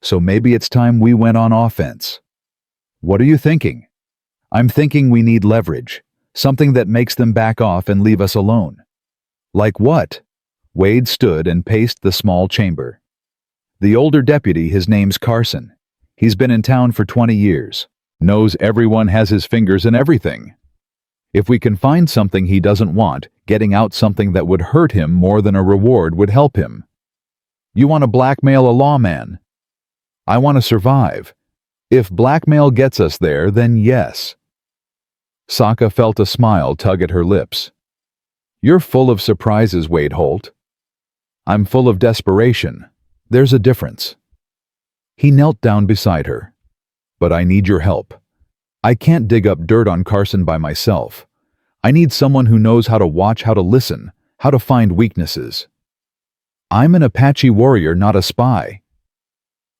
So maybe it's time we went on offense. What are you thinking? I'm thinking we need leverage, something that makes them back off and leave us alone. Like what? Wade stood and paced the small chamber. The older deputy, his name's Carson. He's been in town for 20 years, knows everyone has his fingers in everything. If we can find something he doesn't want, getting out something that would hurt him more than a reward would help him. You want to blackmail a lawman? I want to survive. If blackmail gets us there, then yes. Saka felt a smile tug at her lips. You're full of surprises, Wade Holt. I'm full of desperation. There's a difference. He knelt down beside her. But I need your help. I can't dig up dirt on Carson by myself. I need someone who knows how to watch, how to listen, how to find weaknesses. I'm an Apache warrior, not a spy.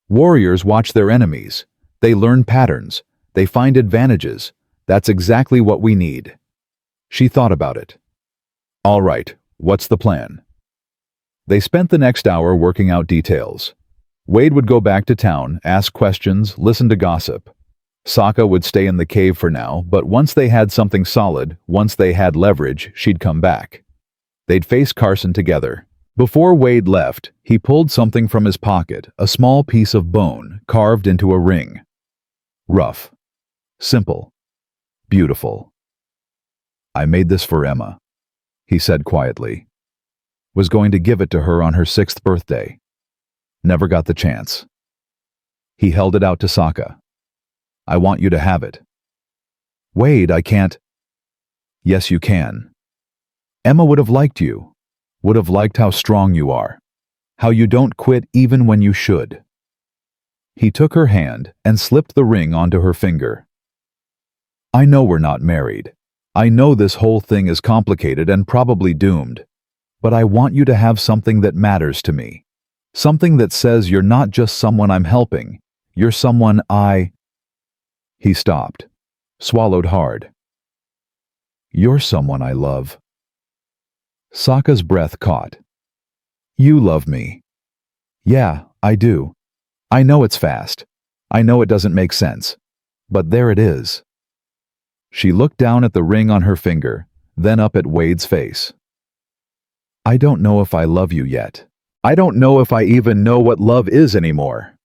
Warriors watch their enemies. They learn patterns. They find advantages. That's exactly what we need. She thought about it. All right, what's the plan? They spent the next hour working out details. Wade would go back to town, ask questions, listen to gossip. Saka would stay in the cave for now, but once they had something solid, once they had leverage, she'd come back. They'd face Carson together. Before Wade left, he pulled something from his pocket, a small piece of bone carved into a ring. Rough. Simple. Beautiful. I made this for Emma, he said quietly. Was going to give it to her on her 6th birthday. Never got the chance. He held it out to Saka. I want you to have it. Wade, I can't. Yes, you can. Emma would have liked you. Would have liked how strong you are. How you don't quit even when you should. He took her hand and slipped the ring onto her finger. I know we're not married. I know this whole thing is complicated and probably doomed. But I want you to have something that matters to me. Something that says you're not just someone I'm helping. You're someone I... He stopped, swallowed hard. You're someone I love. Saka's breath caught. You love me. Yeah, I do. I know it's fast. I know it doesn't make sense. But there it is. She looked down at the ring on her finger, then up at Wade's face. I don't know if I love you yet. I don't know if I even know what love is anymore.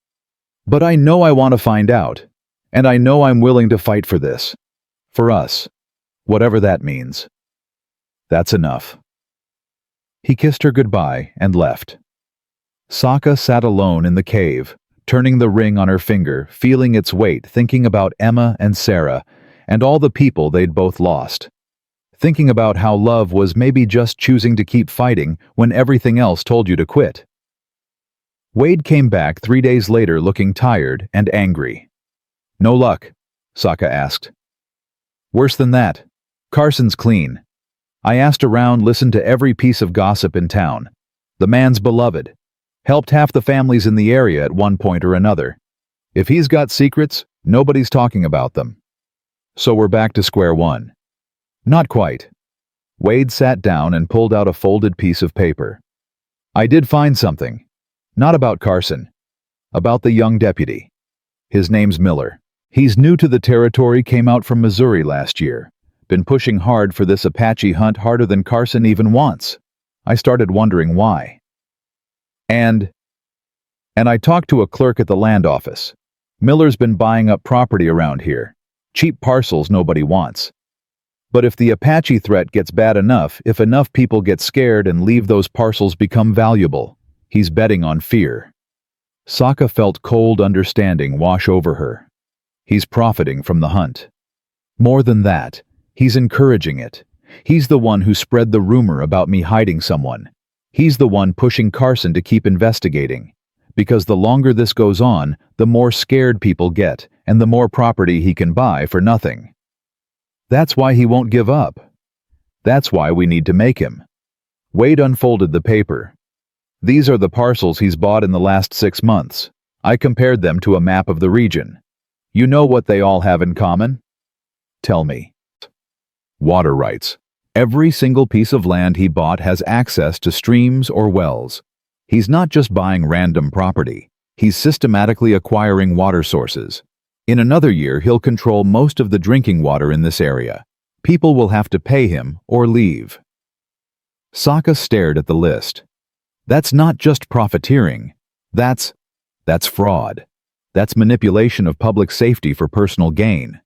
But I know I want to find out. And I know I'm willing to fight for this. For us. Whatever that means. That's enough. He kissed her goodbye and left. Saka sat alone in the cave, turning the ring on her finger, feeling its weight, thinking about Emma and Sarah, and all the people they'd both lost. Thinking about how love was maybe just choosing to keep fighting when everything else told you to quit. Wade came back 3 days later looking tired and angry. No luck? Saka asked. Worse than that. Carson's clean. I asked around, listened to every piece of gossip in town. The man's beloved. Helped half the families in the area at one point or another. If he's got secrets, nobody's talking about them. So we're back to square one. Not quite. Wade sat down and pulled out a folded piece of paper. I did find something. Not about Carson. About the young deputy. His name's Miller. He's new to the territory, came out from Missouri last year. Been pushing hard for this Apache hunt, harder than Carson even wants. I started wondering why. And I talked to a clerk at the land office. Miller's been buying up property around here. Cheap parcels nobody wants. But if the Apache threat gets bad enough, if enough people get scared and leave, those parcels become valuable. He's betting on fear. Saka felt cold understanding wash over her. He's profiting from the hunt. More than that, he's encouraging it. He's the one who spread the rumor about me hiding someone. He's the one pushing Carson to keep investigating. Because the longer this goes on, the more scared people get, and the more property he can buy for nothing. That's why he won't give up. That's why we need to make him. Wade unfolded the paper. These are the parcels he's bought in the last 6 months. I compared them to a map of the region. You know what they all have in common? Tell me. Water rights. Every single piece of land he bought has access to streams or wells. He's not just buying random property. He's systematically acquiring water sources. In another year, he'll control most of the drinking water in this area. People will have to pay him or leave. Saka stared at the list. That's not just profiteering. That's fraud. That's manipulation of public safety for personal gain.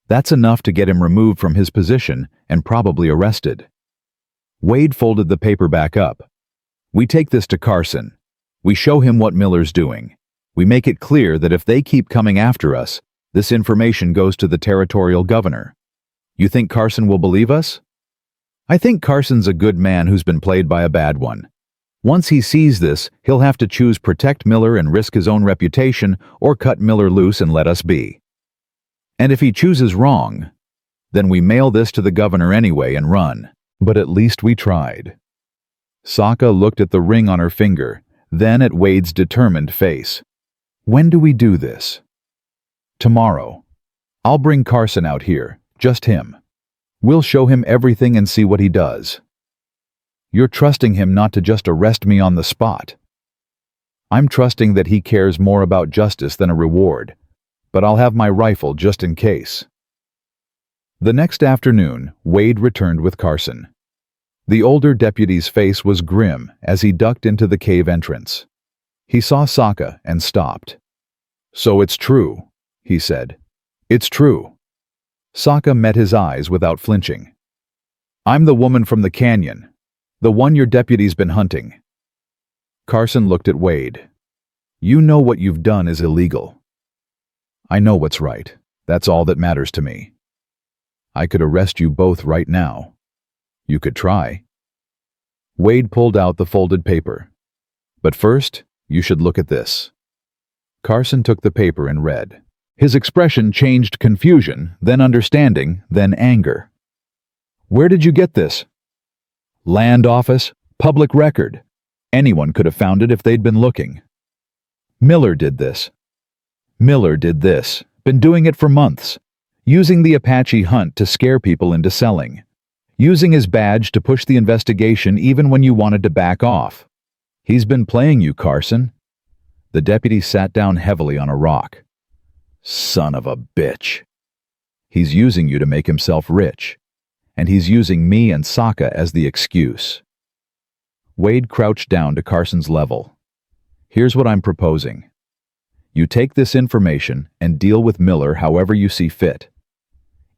That's enough to get him removed from his position and probably arrested. Wade folded the paper back up. We take this to Carson. We show him what Miller's doing. We make it clear that if they keep coming after us, this information goes to the territorial governor. You think Carson will believe us? I think Carson's a good man who's been played by a bad one. Once he sees this, he'll have to choose protect Miller and risk his own reputation, or cut Miller loose and let us be. And if he chooses wrong, then we mail this to the governor anyway and run. But at least we tried. Saka looked at the ring on her finger, then at Wade's determined face. When do we do this? Tomorrow. I'll bring Carson out here, just him. We'll show him everything and see what he does. You're trusting him not to just arrest me on the spot. I'm trusting that he cares more about justice than a reward, but I'll have my rifle just in case. The next afternoon, Wade returned with Carson. The older deputy's face was grim as he ducked into the cave entrance. He saw Saka and stopped. So it's true, he said. It's true. Saka met his eyes without flinching. I'm the woman from the canyon, the one your deputy's been hunting. Carson looked at Wade. You know what you've done is illegal. I know what's right. That's all that matters to me. I could arrest you both right now. You could try. Wade pulled out the folded paper. But first, you should look at this. Carson took the paper and read. His expression changed confusion, then understanding, then anger. Where did you get this? Land office, public record. Anyone could have found it if they'd been looking. Miller did this. Miller did this. Been doing it for months. Using the Apache hunt to scare people into selling. Using his badge to push the investigation even when you wanted to back off. He's been playing you, Carson. The deputy sat down heavily on a rock. Son of a bitch. He's using you to make himself rich. And he's using me and Saka as the excuse. Wade crouched down to Carson's level. Here's what I'm proposing. You take this information and deal with Miller however you see fit.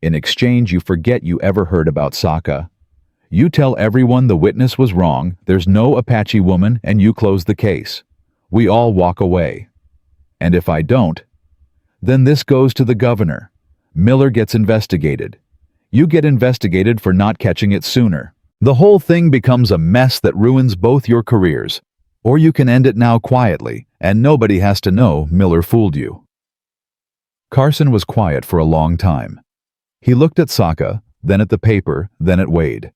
In exchange, you forget you ever heard about Saka. You tell everyone the witness was wrong, there's no Apache woman, and you close the case. We all walk away. And if I don't, then this goes to the governor. Miller gets investigated. You get investigated for not catching it sooner. The whole thing becomes a mess that ruins both your careers. Or you can end it now quietly, and nobody has to know Miller fooled you. Carson was quiet for a long time. He looked at Saka, then at the paper, then at Wade.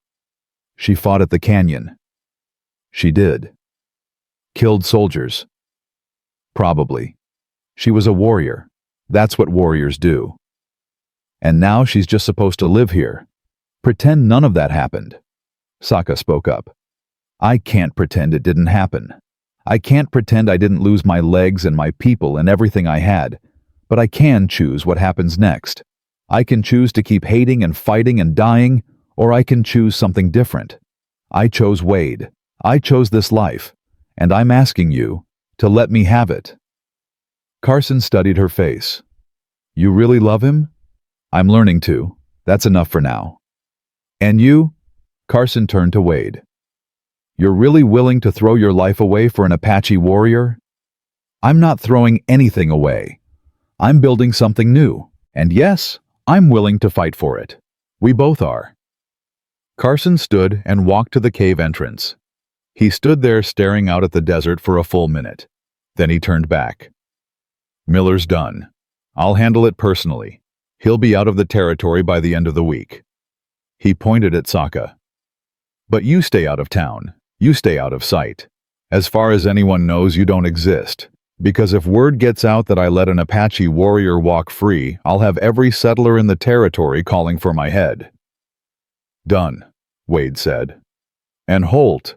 She fought at the canyon. She did. Killed soldiers. Probably. She was a warrior. That's what warriors do. And now she's just supposed to live here. Pretend none of that happened. Saka spoke up. I can't pretend it didn't happen. I can't pretend I didn't lose my legs and my people and everything I had, but I can choose what happens next. I can choose to keep hating and fighting and dying, or I can choose something different. I chose Wade. I chose this life, and I'm asking you to let me have it." Carson studied her face. "You really love him?" "I'm learning to. That's enough for now." "And you?" Carson turned to Wade. "You're really willing to throw your life away for an Apache warrior?" "I'm not throwing anything away. I'm building something new, and yes, I'm willing to fight for it. We both are." Carson stood and walked to the cave entrance. He stood there staring out at the desert for a full minute. Then he turned back. "Miller's done. I'll handle it personally. He'll be out of the territory by the end of the week." He pointed at Saka. "But you stay out of town. You stay out of sight. As far as anyone knows, you don't exist. Because if word gets out that I let an Apache warrior walk free, I'll have every settler in the territory calling for my head." "Done," Wade said. "And Holt,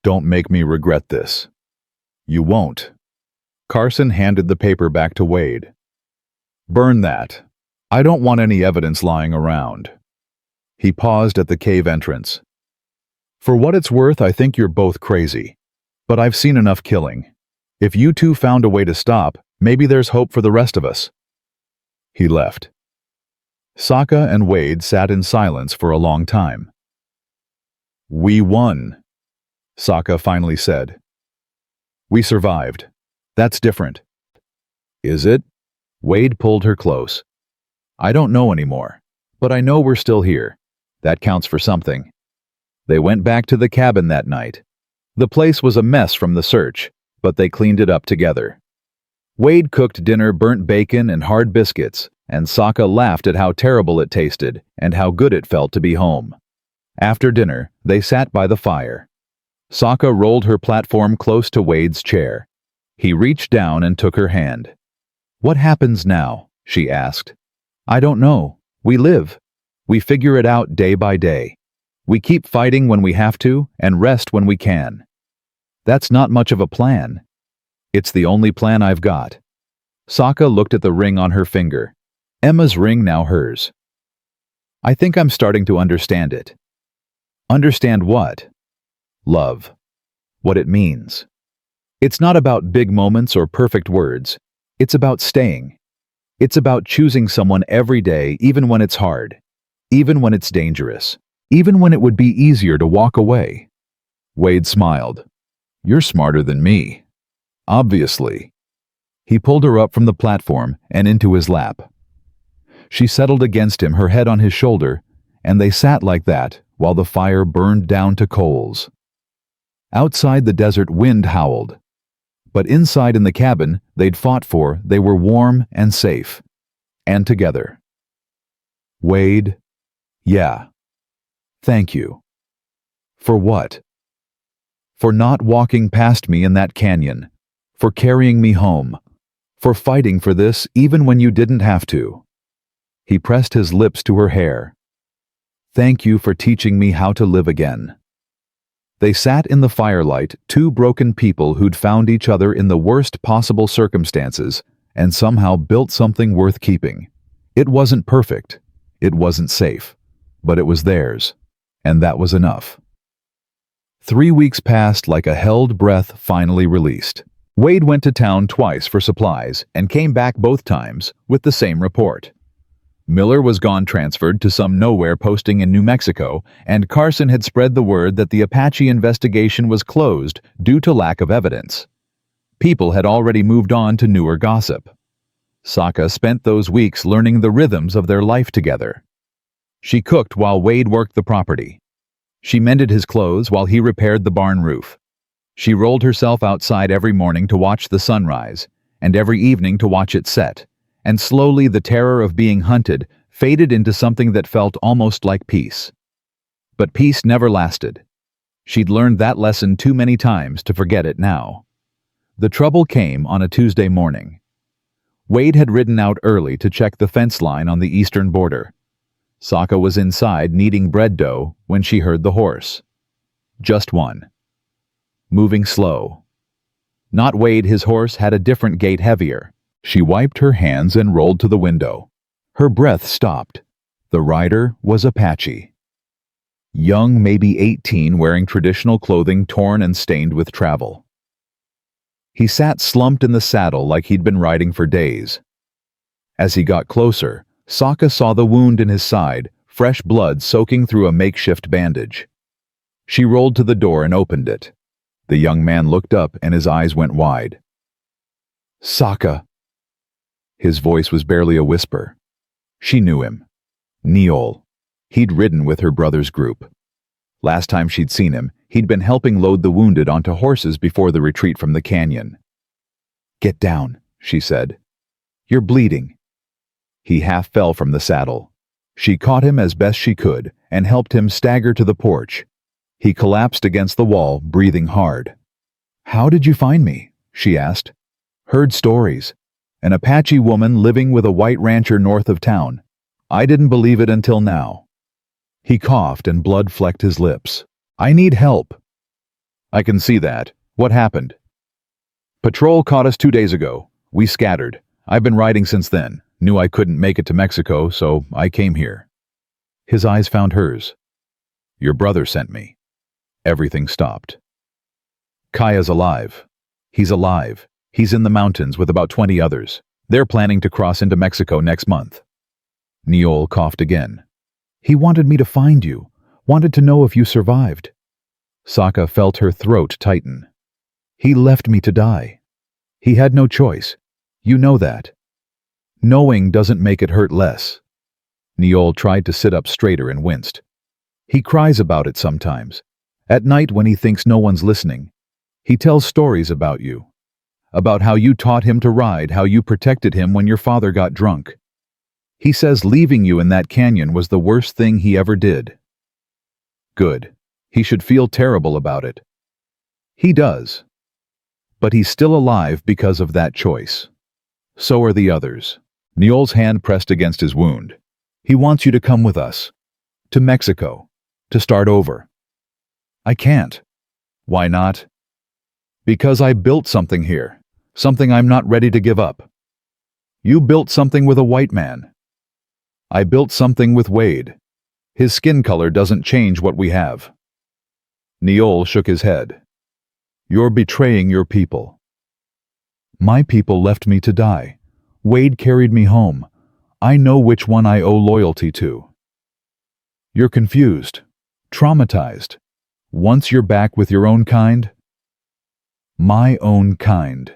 don't make me regret this." "You won't." Carson handed the paper back to Wade. "Burn that. I don't want any evidence lying around." He paused at the cave entrance. "For what it's worth, I think you're both crazy. But I've seen enough killing. If you two found a way to stop, maybe there's hope for the rest of us." He left. Saka and Wade sat in silence for a long time. "We won," Saka finally said. "We survived. That's different." "Is it?" Wade pulled her close. "I don't know anymore, but I know we're still here. That counts for something." They went back to the cabin that night. The place was a mess from the search, but they cleaned it up together. Wade cooked dinner, burnt bacon and hard biscuits, and Saka laughed at how terrible it tasted and how good it felt to be home. After dinner, they sat by the fire. Saka rolled her platform close to Wade's chair. He reached down and took her hand. "What happens now?" she asked. "I don't know. We live. We figure it out day by day. We keep fighting when we have to and rest when we can. That's not much of a plan. It's the only plan I've got." Saka looked at the ring on her finger. Emma's ring, now hers. "I think I'm starting to understand it." "Understand what?" "Love. What it means. It's not about big moments or perfect words. It's about staying. It's about choosing someone every day, even when it's hard, even when it's dangerous, even when it would be easier to walk away." Wade smiled. "You're smarter than me. Obviously." He pulled her up from the platform and into his lap. She settled against him, her head on his shoulder, and they sat like that while the fire burned down to coals. Outside, the desert wind howled. But inside in the cabin they'd fought for, they were warm and safe. And together. "Wade, yeah. Thank you." "For what?" "For not walking past me in that canyon. For carrying me home. For fighting for this even when you didn't have to." He pressed his lips to her hair. "Thank you for teaching me how to live again." They sat in the firelight, two broken people who'd found each other in the worst possible circumstances and somehow built something worth keeping. It wasn't perfect. It wasn't safe. But it was theirs. And that was enough. 3 weeks passed like a held breath finally released. Wade went to town twice for supplies and came back both times with the same report. Miller was gone, transferred to some nowhere posting in New Mexico, and Carson had spread the word that the Apache investigation was closed due to lack of evidence. People had already moved on to newer gossip. Saka spent those weeks learning the rhythms of their life together. She cooked while Wade worked the property. She mended his clothes while he repaired the barn roof. She rolled herself outside every morning to watch the sunrise, and every evening to watch it set. And slowly the terror of being hunted faded into something that felt almost like peace. But peace never lasted. She'd learned that lesson too many times to forget it now. The trouble came on a Tuesday morning. Wade had ridden out early to check the fence line on the eastern border. Saka was inside kneading bread dough when she heard the horse. Just one. moving slow. Not Wade, his horse had a different gait, heavier. She wiped her hands and rolled to the window. Her breath stopped. The rider was Apache. Young, maybe 18, wearing traditional clothing torn and stained with travel. He sat slumped in the saddle like he'd been riding for days. As he got closer, Saka saw the wound in his side, fresh blood soaking through a makeshift bandage. She rolled to the door and opened it. The young man looked up and his eyes went wide. "Saka." His voice was barely a whisper. She knew him. Neol. He'd ridden with her brother's group. Last time she'd seen him, he'd been helping load the wounded onto horses before the retreat from the canyon. "Get down," she said. "You're bleeding." He half fell from the saddle. She caught him as best she could and helped him stagger to the porch. He collapsed against the wall, breathing hard. "How did you find me?" she asked. "Heard stories. An Apache woman living with a white rancher north of town. I didn't believe it until now." He coughed and blood flecked his lips. "I need help." "I can see that. What happened?" "Patrol caught us 2 days ago. We scattered. I've been riding since then. Knew I couldn't make it to Mexico, so I came here." His eyes found hers. "Your brother sent me." Everything stopped. "Kaya's alive. He's alive. He's in the mountains with about 20 others. They're planning to cross into Mexico next month." Neol coughed again. "He wanted me to find you. Wanted to know if you survived." Saka felt her throat tighten. "He left me to die. He had no choice. You know that. Knowing doesn't make it hurt less." Neol tried to sit up straighter and winced. "He cries about it sometimes. At night when he thinks no one's listening. He tells stories about you. About how you taught him to ride, how you protected him when your father got drunk. He says leaving you in that canyon was the worst thing he ever did." "Good. He should feel terrible about it." "He does. But he's still alive because of that choice. So are the others." Neol's hand pressed against his wound. "He wants you to come with us. To Mexico. To start over." "I can't." "Why not?" "Because I built something here. Something I'm not ready to give up." "You built something with a white man." "I built something with Wade. His skin color doesn't change what we have." Neol shook his head. "You're betraying your people." "My people left me to die. Wade carried me home. I know which one I owe loyalty to." "You're confused. Traumatized. Once you're back with your own kind?" "My own kind."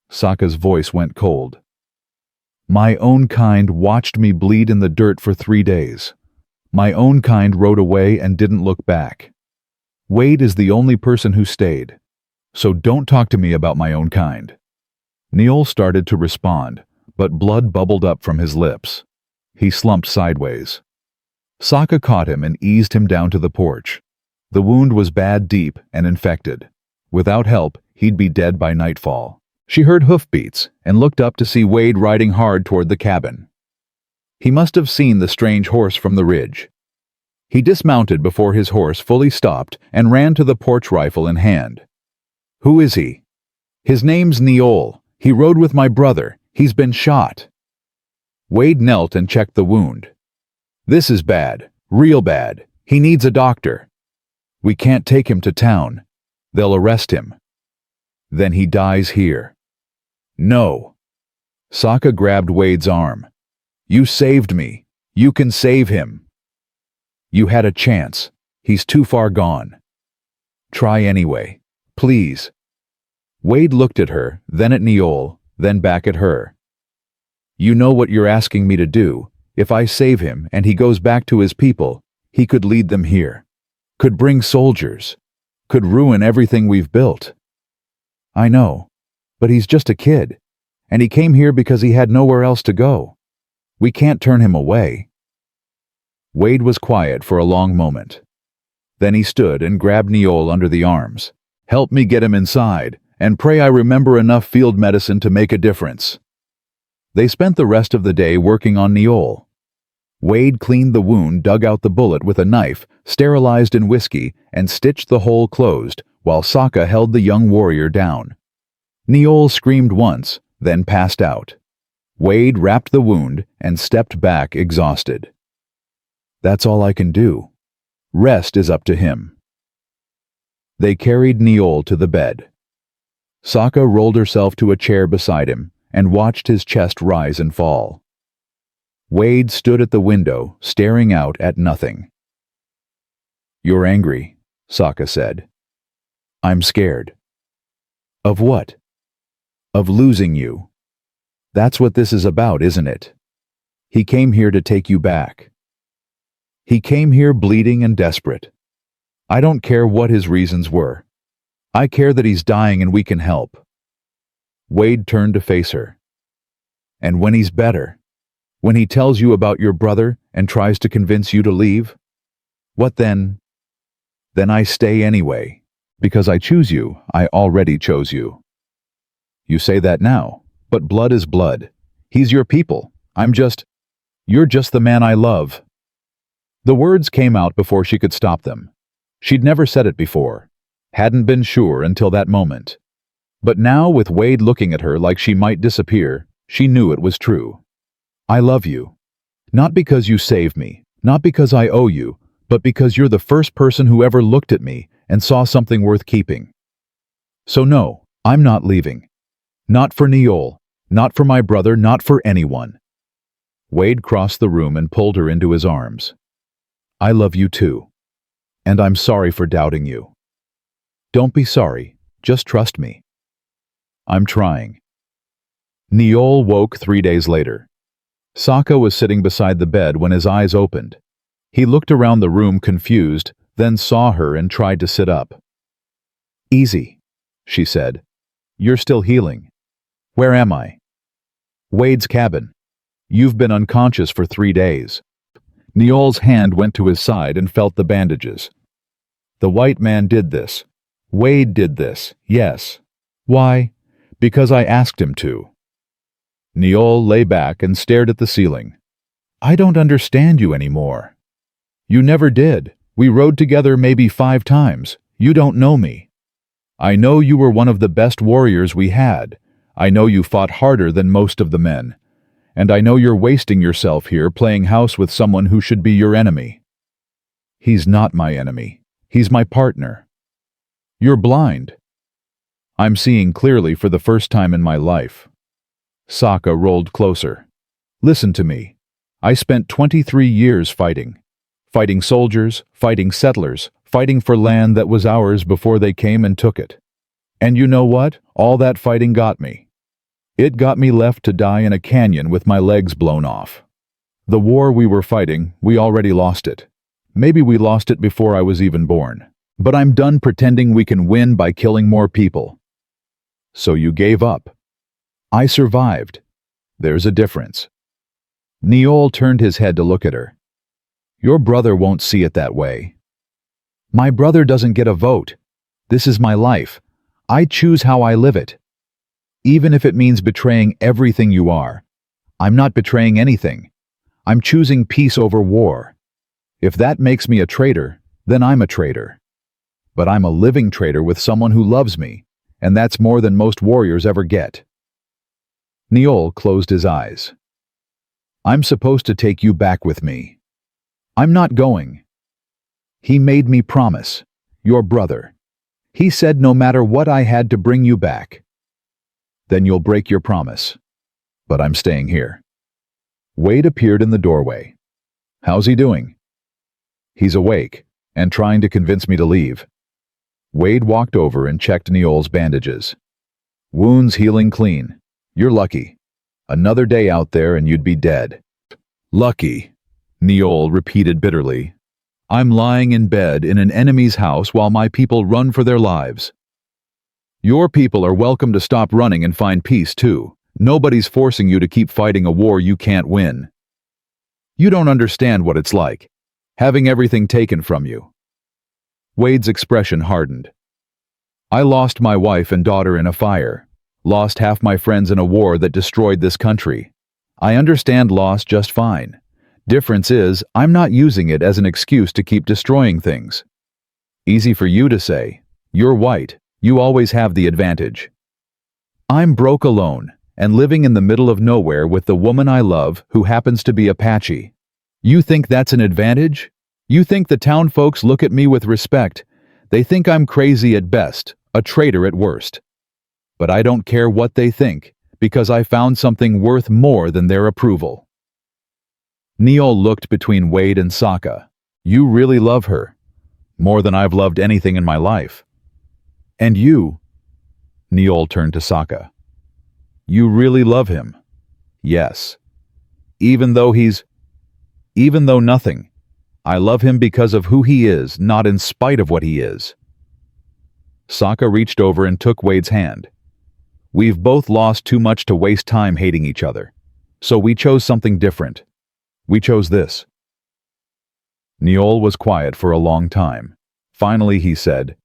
Saka's voice went cold. "My own kind watched me bleed in the dirt for 3 days. My own kind rode away and didn't look back. Wade is the only person who stayed. So don't talk to me about my own kind." Neol started to respond, but blood bubbled up from his lips. He slumped sideways. Saka caught him and eased him down to the porch. The wound was bad, deep, and infected. Without help, he'd be dead by nightfall. She heard hoofbeats and looked up to see Wade riding hard toward the cabin. He must have seen the strange horse from the ridge. He dismounted before his horse fully stopped and ran to the porch, rifle in hand. "Who is he?" "His name's Neol. He rode with my brother. He's been shot." Wade knelt and checked the wound. "This is bad. Real bad. He needs a doctor." "We can't take him to town. They'll arrest him." "Then he dies here." "No." Saka grabbed Wade's arm. "You saved me. You can save him." "You had a chance. He's too far gone." "Try anyway. Please." Wade looked at her, then at Neol, then back at her. "You know what you're asking me to do. If I save him and he goes back to his people, he could lead them here. Could bring soldiers. Could ruin everything we've built." "I know. But he's just a kid. And he came here because he had nowhere else to go. We can't turn him away." Wade was quiet for a long moment. Then he stood and grabbed Neol under the arms. "Help me get him inside, and pray I remember enough field medicine to make a difference." They spent the rest of the day working on Neol. Wade cleaned the wound, dug out the bullet with a knife, sterilized in whiskey, and stitched the hole closed, while Saka held the young warrior down. Niol screamed once, then passed out. Wade wrapped the wound and stepped back exhausted. That's all I can do. Rest is up to him. They carried Niol to the bed. Saka rolled herself to a chair beside him and watched his chest rise and fall. Wade stood at the window, staring out at nothing. You're angry, Saka said. I'm scared. Of what? Of losing you. That's what this is about, isn't it? He came here to take you back. He came here bleeding and desperate. I don't care what his reasons were. I care that he's dying and we can help. Wade turned to face her. And when he's better, when he tells you about your brother and tries to convince you to leave, what then? Then I stay anyway, because I choose you. I already chose you. You say that now. But blood is blood. He's your people. You're just the man I love. The words came out before she could stop them. She'd never said it before. Hadn't been sure until that moment. But now, with Wade looking at her like she might disappear, she knew it was true. I love you. Not because you saved me, not because I owe you, but because you're the first person who ever looked at me and saw something worth keeping. So no, I'm not leaving. Not for Niol. Not for my brother, not for anyone. Wade crossed the room and pulled her into his arms. I love you too. And I'm sorry for doubting you. Don't be sorry, just trust me. I'm trying. Niol woke 3 days later. Saka was sitting beside the bed when his eyes opened. He looked around the room confused, then saw her and tried to sit up. Easy, she said. You're still healing. Where am I? Wade's cabin. You've been unconscious for 3 days. Niol's hand went to his side and felt the bandages. The white man did this. Wade did this, yes. Why? Because I asked him to. Niol lay back and stared at the ceiling. I don't understand you anymore. You never did. We rode together maybe 5 times. You don't know me. I know you were one of the best warriors we had. I know you fought harder than most of the men. And I know you're wasting yourself here playing house with someone who should be your enemy. He's not my enemy. He's my partner. You're blind. I'm seeing clearly for the first time in my life. Saka rolled closer. Listen to me. I spent 23 years fighting. Fighting soldiers, fighting settlers, fighting for land that was ours before they came and took it. And you know what? All that fighting got me. It got me left to die in a canyon with my legs blown off. The war we were fighting, we already lost it. Maybe we lost it before I was even born. But I'm done pretending we can win by killing more people. So you gave up. I survived. There's a difference. Niol turned his head to look at her. Your brother won't see it that way. My brother doesn't get a vote. This is my life. I choose how I live it. Even if it means betraying everything you are. I'm not betraying anything. I'm choosing peace over war. If that makes me a traitor, then I'm a traitor. But I'm a living traitor with someone who loves me, and that's more than most warriors ever get. Niol closed his eyes. I'm supposed to take you back with me. I'm not going. He made me promise. Your brother. He said no matter what I had to bring you back. Then you'll break your promise. But I'm staying here. Wade appeared in the doorway. How's he doing? He's awake, and trying to convince me to leave. Wade walked over and checked Niol's bandages. Wounds healing clean. You're lucky. Another day out there and you'd be dead. Lucky, Niol repeated bitterly. I'm lying in bed in an enemy's house while my people run for their lives. Your people are welcome to stop running and find peace too. Nobody's forcing you to keep fighting a war you can't win. You don't understand what it's like, having everything taken from you. Wade's expression hardened. I lost my wife and daughter in a fire, lost half my friends in a war that destroyed this country. I understand loss just fine. Difference is, I'm not using it as an excuse to keep destroying things. Easy for you to say, You're white. You always have the advantage. I'm broke alone and living in the middle of nowhere with the woman I love who happens to be Apache. You think that's an advantage? You think the town folks look at me with respect? They think I'm crazy at best, a traitor at worst. But I don't care what they think, because I found something worth more than their approval. Neil looked between Wade and Saka. You really love her. More than I've loved anything in my life. And you? Neil turned to Saka. You really love him? Yes. Even though nothing. I love him because of who he is, not in spite of what he is. Saka reached over and took Wade's hand. We've both lost too much to waste time hating each other. So we chose something different. We chose this. Neil was quiet for a long time. Finally he said,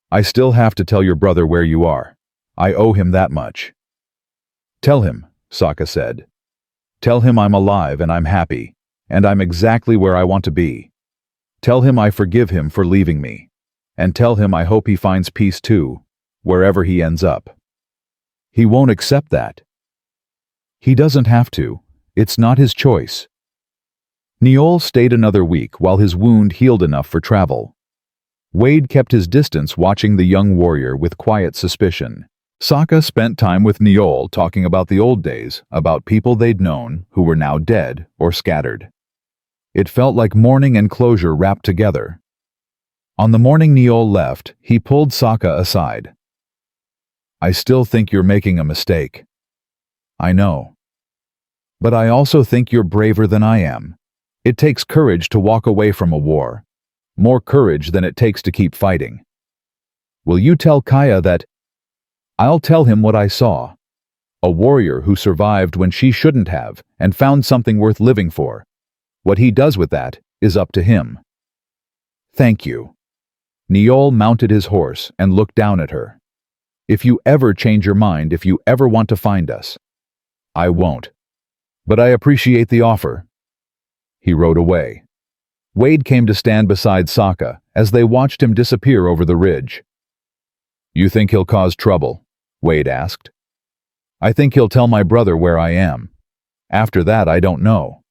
I still have to tell your brother where you are. I owe him that much. Tell him, Saka said. Tell him I'm alive and I'm happy, and I'm exactly where I want to be. Tell him I forgive him for leaving me, and tell him I hope he finds peace too, wherever he ends up. He won't accept that. He doesn't have to. It's not his choice. Neil stayed another week while his wound healed enough for travel. Wade kept his distance watching the young warrior with quiet suspicion. Saka spent time with Neil talking about the old days, about people they'd known who were now dead or scattered. It felt like mourning and closure wrapped together. On the morning Neil left, he pulled Saka aside. I still think you're making a mistake. I know. But I also think you're braver than I am. It takes courage to walk away from a war. More courage than it takes to keep fighting. Will you tell Kaya that? I'll tell him what I saw. A warrior who survived when she shouldn't have and found something worth living for. What he does with that is up to him. Thank you. Neil mounted his horse and looked down at her. If you ever change your mind, if you ever want to find us, I won't. But I appreciate the offer. He rode away. Wade came to stand beside Saka as they watched him disappear over the ridge. You think he'll cause trouble? Wade asked. I think he'll tell my brother where I am. After that, I don't know.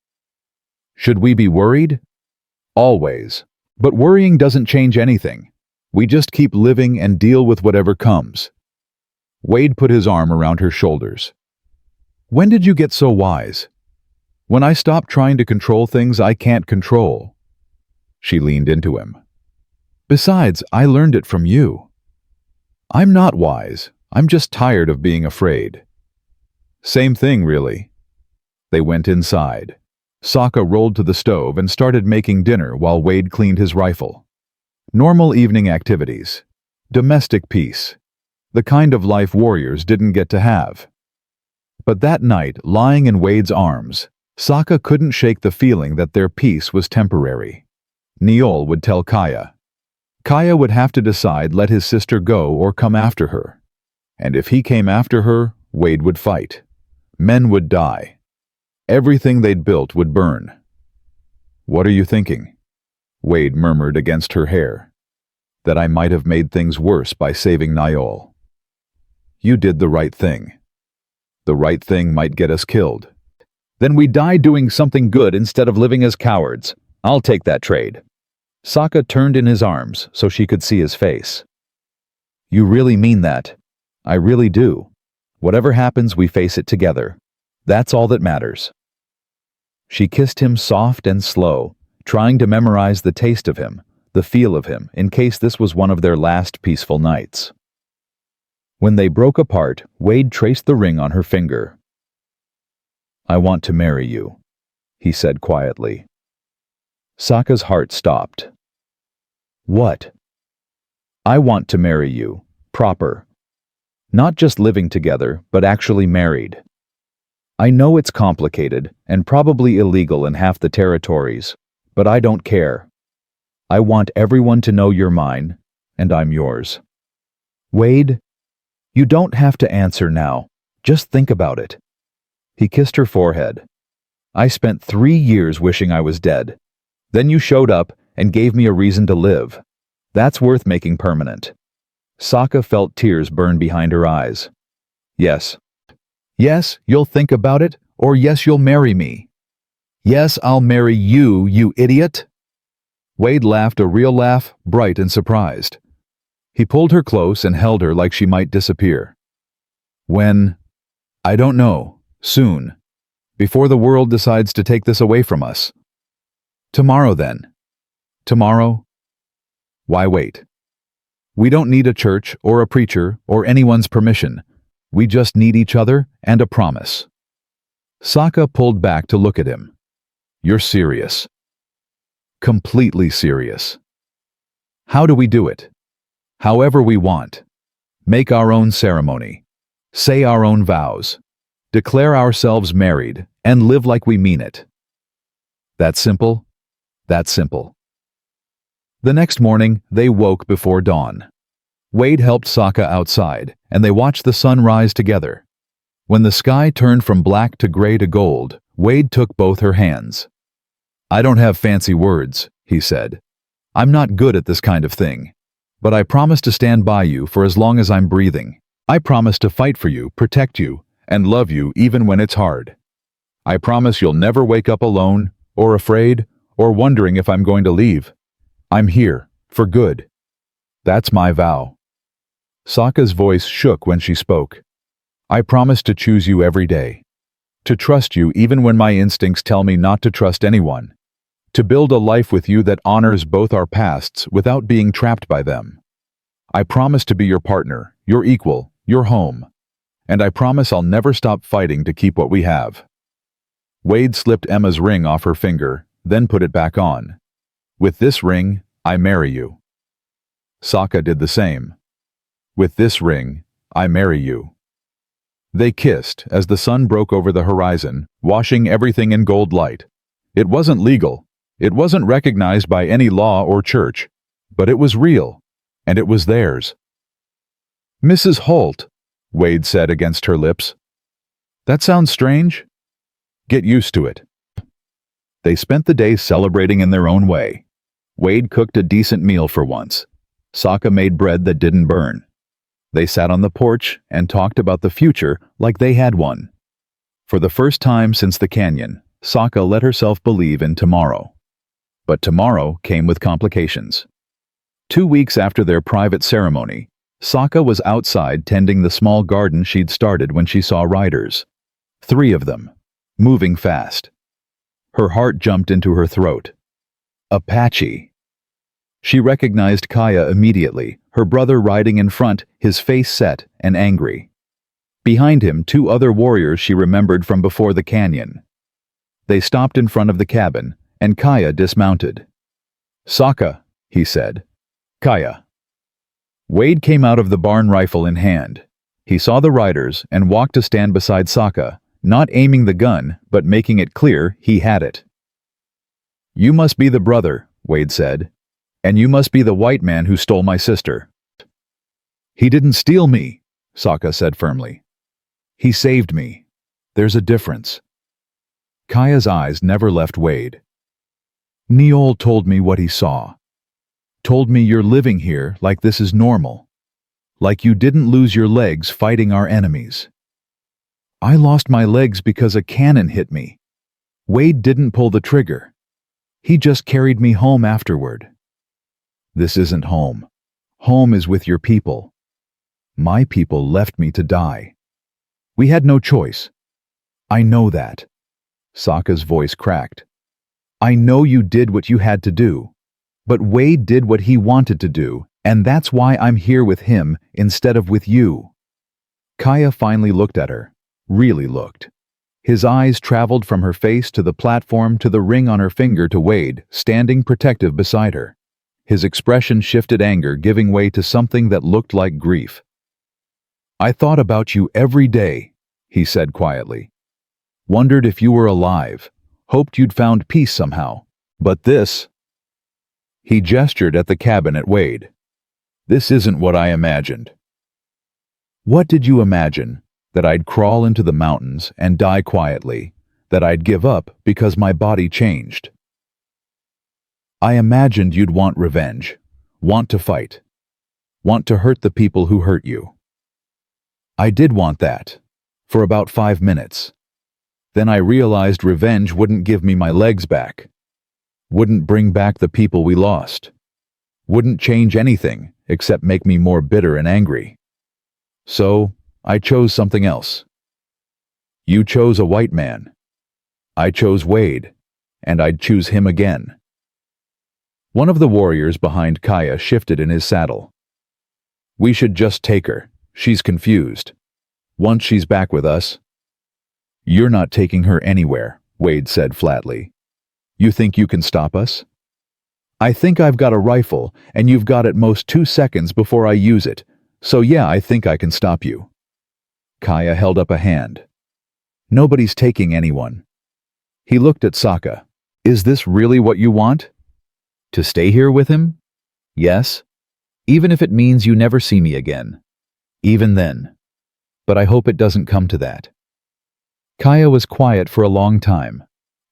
Should we be worried? Always. But worrying doesn't change anything. We just keep living and deal with whatever comes. Wade put his arm around her shoulders. When did you get so wise? When I stopped trying to control things I can't control. She leaned into him. Besides, I learned it from you. I'm not wise. I'm just tired of being afraid. Same thing, really. They went inside. Saka rolled to the stove and started making dinner while Wade cleaned his rifle. Normal evening activities. Domestic peace. The kind of life warriors didn't get to have. But that night, lying in Wade's arms, Saka couldn't shake the feeling that their peace was temporary. Neil would tell Kaya. Kaya would have to decide let his sister go or come after her. And if he came after her, Wade would fight. Men would die. Everything they'd built would burn. What are you thinking? Wade murmured against her hair. That I might have made things worse by saving Niall. You did the right thing. The right thing might get us killed. Then we die doing something good instead of living as cowards. I'll take that trade. Saka turned in his arms so she could see his face. You really mean that? I really do. Whatever happens, we face it together. That's all that matters. She kissed him soft and slow, trying to memorize the taste of him, the feel of him, in case this was one of their last peaceful nights. When they broke apart, Wade traced the ring on her finger. I want to marry you, he said quietly. Saka's heart stopped. What? I want to marry you, proper. Not just living together, but actually married. I know it's complicated and probably illegal in half the territories, but I don't care. I want everyone to know you're mine, and I'm yours. Wade, you don't have to answer now. Just think about it. He kissed her forehead. I spent 3 years wishing I was dead. Then you showed up and gave me a reason to live. That's worth making permanent. Saka felt tears burn behind her eyes. Yes. Yes, you'll think about it, or yes, you'll marry me. Yes, I'll marry you, you idiot. Wade laughed a real laugh, bright and surprised. He pulled her close and held her like she might disappear. When? I don't know. Soon. Before the world decides to take this away from us. Tomorrow then. Tomorrow? Why wait? We don't need a church or a preacher or anyone's permission. We just need each other and a promise. Saka pulled back to look at him. You're serious. Completely serious. How do we do it? However we want. Make our own ceremony. Say our own vows. Declare ourselves married and live like we mean it. That simple? That simple. The next morning, they woke before dawn. Wade helped Saka outside, and they watched the sun rise together. When the sky turned from black to gray to gold, Wade took both her hands. I don't have fancy words, he said. I'm not good at this kind of thing. But I promise to stand by you for as long as I'm breathing. I promise to fight for you, protect you, and love you even when it's hard. I promise you'll never wake up alone, or afraid, or wondering if I'm going to leave. I'm here, for good. That's my vow. Saka's voice shook when she spoke. I promise to choose you every day. To trust you even when my instincts tell me not to trust anyone. To build a life with you that honors both our pasts without being trapped by them. I promise to be your partner, your equal, your home. And I promise I'll never stop fighting to keep what we have. Wade slipped Emma's ring off her finger, then put it back on. With this ring, I marry you. Saka did the same. With this ring, I marry you. They kissed as the sun broke over the horizon, washing everything in gold light. It wasn't legal. It wasn't recognized by any law or church. But it was real, and it was theirs. Mrs. Holt, Wade said against her lips. That sounds strange. Get used to it. They spent the day celebrating in their own way. Wade cooked a decent meal for once. Saka made bread that didn't burn. They sat on the porch and talked about the future like they had one. For the first time since the canyon, Saka let herself believe in tomorrow. But tomorrow came with complications. 2 weeks after their private ceremony, Saka was outside tending the small garden she'd started when she saw riders. 3 of them, moving fast. Her heart jumped into her throat. Apache. She recognized Kaya immediately, her brother riding in front, his face set and angry. Behind him, 2 other warriors she remembered from before the canyon. They stopped in front of the cabin, and Kaya dismounted. Saka, he said. Kaya. Wade came out of the barn rifle in hand. He saw the riders and walked to stand beside Saka, not aiming the gun, but making it clear he had it. You must be the brother, Wade said. And you must be the white man who stole my sister. He didn't steal me, Saka said firmly. He saved me. There's a difference. Kaya's eyes never left Wade. Neol told me what he saw. Told me you're living here like this is normal. Like you didn't lose your legs fighting our enemies. I lost my legs because a cannon hit me. Wade didn't pull the trigger. He just carried me home afterward. This isn't home. Home is with your people. My people left me to die. We had no choice. I know that. Saka's voice cracked. I know you did what you had to do. But Wade did what he wanted to do, and that's why I'm here with him instead of with you. Kaya finally looked at her. Really looked. His eyes traveled from her face to the platform to the ring on her finger to Wade, standing protective beside her. His expression shifted anger, giving way to something that looked like grief. I thought about you every day, he said quietly. Wondered if you were alive. Hoped you'd found peace somehow. But this... He gestured at the cabin at Wade. This isn't what I imagined. What did you imagine? That I'd crawl into the mountains and die quietly? That I'd give up because my body changed? I imagined you'd want revenge, want to fight. Want to hurt the people who hurt you. I did want that. For about 5 minutes. Then I realized revenge wouldn't give me my legs back. Wouldn't bring back the people we lost. Wouldn't change anything except make me more bitter and angry. So, I chose something else. You chose a white man. I chose Wade, and I'd choose him again. One of the warriors behind Kaya shifted in his saddle. We should just take her. She's confused. Once she's back with us. You're not taking her anywhere, Wade said flatly. You think you can stop us? I think I've got a rifle, and you've got at most 2 seconds before I use it, so yeah, I think I can stop you. Kaya held up a hand. Nobody's taking anyone. He looked at Saka. Is this really what you want? To stay here with him? Yes. Even if it means you never see me again. Even then. But I hope it doesn't come to that. Kaya was quiet for a long time.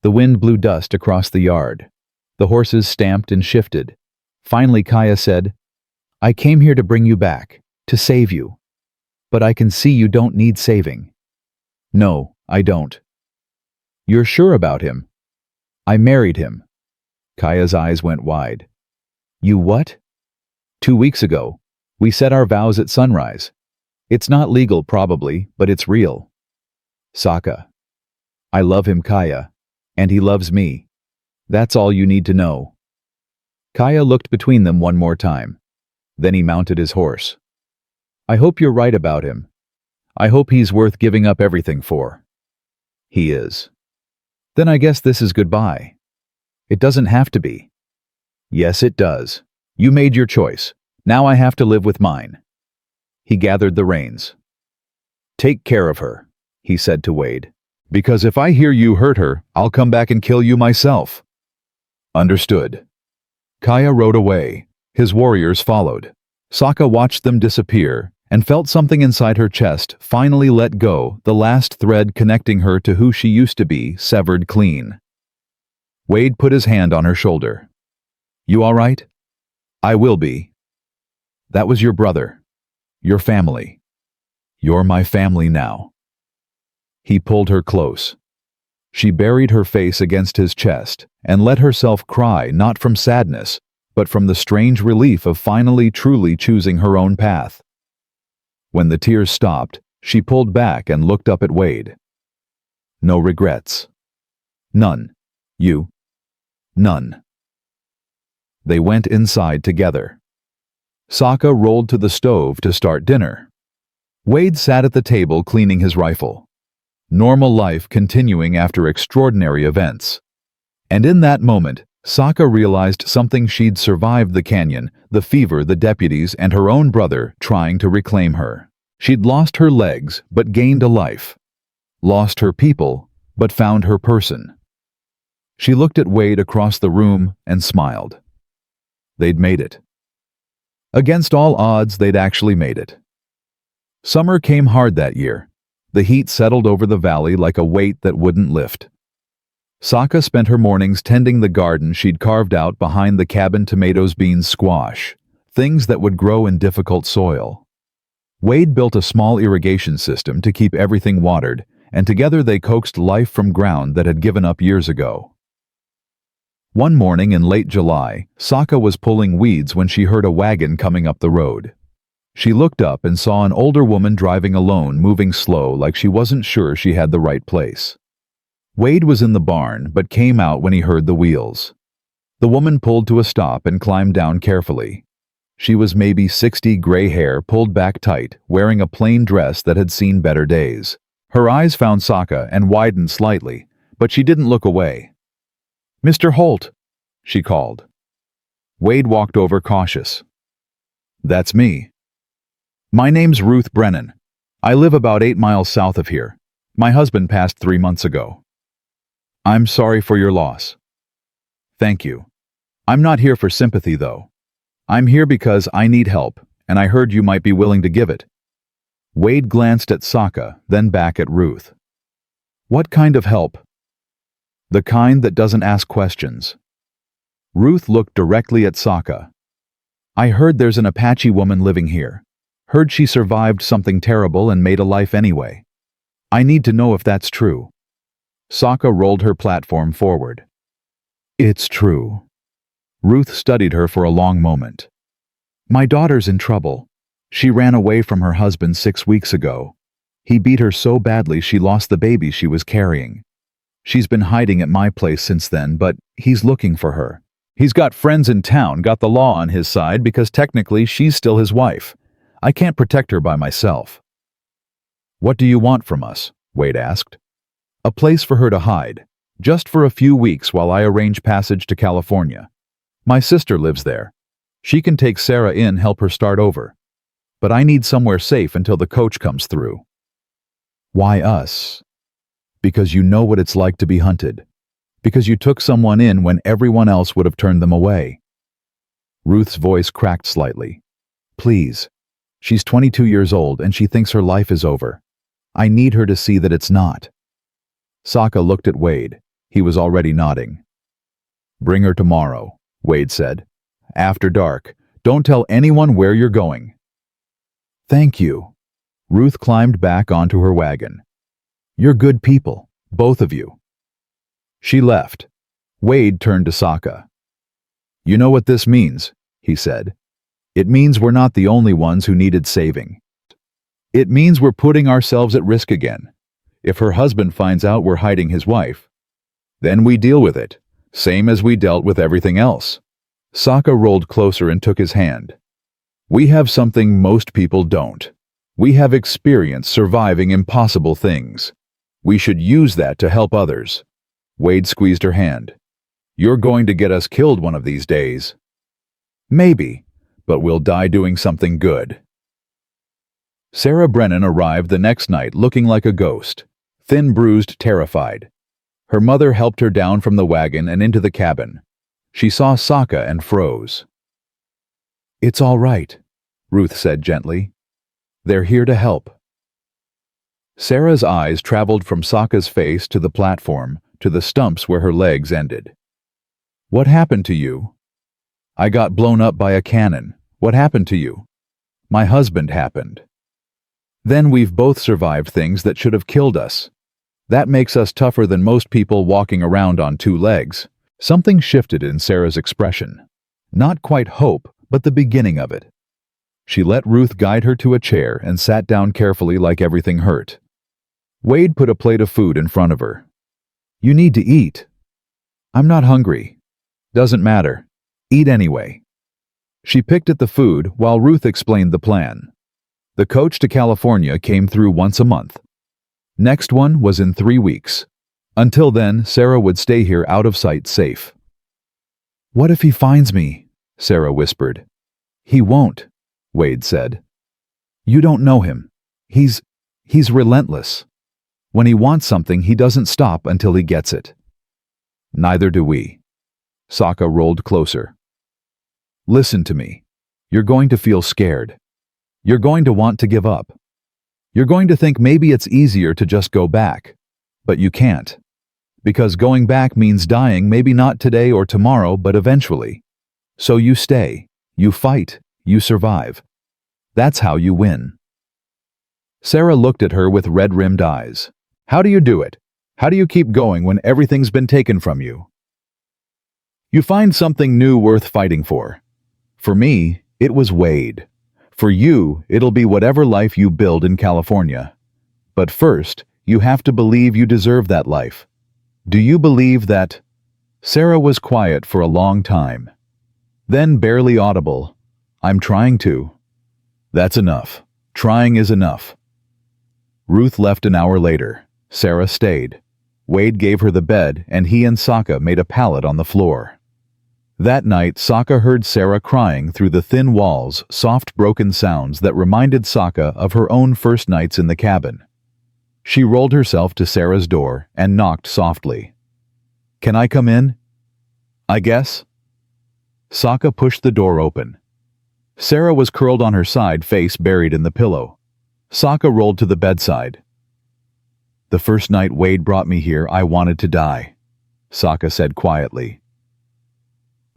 The wind blew dust across the yard. The horses stamped and shifted. Finally Kaya said, I came here to bring you back, to save you. But I can see you don't need saving. No, I don't. You're sure about him? I married him. Kaya's eyes went wide. You what? 2 weeks ago. We said our vows at sunrise. It's not legal probably, but it's real. Saka. I love him, Kaya. And he loves me. That's all you need to know. Kaya looked between them one more time. Then he mounted his horse. I hope you're right about him. I hope he's worth giving up everything for. He is. Then I guess this is goodbye. It doesn't have to be. Yes, it does. You made your choice. Now I have to live with mine. He gathered the reins. Take care of her, he said to Wade. Because if I hear you hurt her, I'll come back and kill you myself. Understood. Kaya rode away. His warriors followed. Saka watched them disappear and felt something inside her chest finally let go, the last thread connecting her to who she used to be severed clean. Wade put his hand on her shoulder. You all right? I will be. That was your brother. Your family. You're my family now. He pulled her close. She buried her face against his chest and let herself cry not from sadness, but from the strange relief of finally truly choosing her own path. When the tears stopped, she pulled back and looked up at Wade. No regrets. None. You. None. They went inside together. Saka rolled to the stove to start dinner. Wade sat at the table cleaning his rifle. Normal life continuing after extraordinary events. And in that moment, Saka realized something. She'd survived the canyon, the fever, the deputies, and her own brother trying to reclaim her. She'd lost her legs, but gained a life. Lost her people, but found her person. She looked at Wade across the room and smiled. They'd made it. Against all odds, they'd actually made it. Summer came hard that year. The heat settled over the valley like a weight that wouldn't lift. Saka spent her mornings tending the garden she'd carved out behind the cabin: tomatoes, beans, squash, things that would grow in difficult soil. Wade built a small irrigation system to keep everything watered, and together they coaxed life from ground that had given up years ago. One morning in late July, Saka was pulling weeds when she heard a wagon coming up the road. She looked up and saw an older woman driving alone, moving slow like she wasn't sure she had the right place. Wade was in the barn but came out when he heard the wheels. The woman pulled to a stop and climbed down carefully. She was maybe 60, gray hair pulled back tight, wearing a plain dress that had seen better days. Her eyes found Saka and widened slightly, but she didn't look away. "Mr. Holt," she called. Wade walked over, cautious. "That's me. My name's Ruth Brennan. I live about 8 miles south of here. My husband passed 3 months ago. I'm sorry for your loss." "Thank you. I'm not here for sympathy, though. I'm here because I need help, and I heard you might be willing to give it." Wade glanced at Saka, then back at Ruth. "What kind of help?" "The kind that doesn't ask questions." Ruth looked directly at Saka. I heard there's an Apache woman living here. Heard she survived something terrible and made a life anyway. I need to know if that's true." Saka rolled her platform forward. "It's true." Ruth studied her for a long moment. "My daughter's in trouble. She ran away from her husband 6 weeks ago. He beat her so badly she lost the baby she was carrying. She's been hiding at my place since then, but he's looking for her. He's got friends in town, got the law on his side because technically she's still his wife. I can't protect her by myself." "What do you want from us?" Wade asked. "A place for her to hide, just for a few weeks while I arrange passage to California. My sister lives there. She can take Sarah in, help her start over. But I need somewhere safe until the coach comes through." "Why us?" "Because you know what it's like to be hunted. Because you took someone in when everyone else would have turned them away." Ruth's voice cracked slightly. "Please. She's 22 years old and she thinks her life is over. I need her to see that it's not." Saka looked at Wade. He was already nodding. "Bring her tomorrow," Wade said. "After dark. Don't tell anyone where you're going." "Thank you." Ruth climbed back onto her wagon. "You're good people, both of you." She left. Wade turned to Saka. "You know what this means," he said. "It means we're not the only ones who needed saving. It means we're putting ourselves at risk again. If her husband finds out we're hiding his wife, then we deal with it, same as we dealt with everything else." Saka rolled closer and took his hand. "We have something most people don't. We have experience surviving impossible things. We should use that to help others." Wade squeezed her hand. "You're going to get us killed one of these days." "Maybe, but we'll die doing something good." Sarah Brennan arrived the next night looking like a ghost, thin, bruised, terrified. Her mother helped her down from the wagon and into the cabin. She saw Saka and froze. "It's all right," Ruth said gently. "They're here to help." Sarah's eyes traveled from Saka's face to the platform, to the stumps where her legs ended. "What happened to you?" "I got blown up by a cannon. What happened to you?" "My husband happened." "Then we've both survived things that should have killed us. That makes us tougher than most people walking around on 2 legs. Something shifted in Sarah's expression. Not quite hope, but the beginning of it. She let Ruth guide her to a chair and sat down carefully like everything hurt. Wade put a plate of food in front of her. "You need to eat." "I'm not hungry." "Doesn't matter. Eat anyway." She picked at the food while Ruth explained the plan. The coach to California came through once a month. Next one was in 3 weeks. Until then, Sarah would stay here out of sight, safe. "What if he finds me?" Sarah whispered. "He won't," Wade said. "You don't know him. He's relentless. When he wants something, he doesn't stop until he gets it." "Neither do we." Saka rolled closer. "Listen to me. You're going to feel scared. You're going to want to give up. You're going to think maybe it's easier to just go back. But you can't. Because going back means dying, maybe not today or tomorrow, but eventually. So you stay. You fight. You survive. That's how you win." Sarah looked at her with red-rimmed eyes. "How do you do it? How do you keep going when everything's been taken from you?" "You find something new worth fighting for. For me, it was Wade. For you, it'll be whatever life you build in California. But first, you have to believe you deserve that life. Do you believe that?" Sarah was quiet for a long time. Then, barely audible, "I'm trying to." "That's enough. Trying is enough." Ruth left an hour later. Sarah stayed. Wade gave her the bed, and he and Saka made a pallet on the floor. That night, Saka heard Sarah crying through the thin walls, soft broken sounds that reminded Saka of her own first nights in the cabin. She rolled herself to Sarah's door and knocked softly. "Can I come in?" "I guess." Saka pushed the door open. Sarah was curled on her side, face buried in the pillow. Saka rolled to the bedside. "The first night Wade brought me here, I wanted to die," Saka said quietly.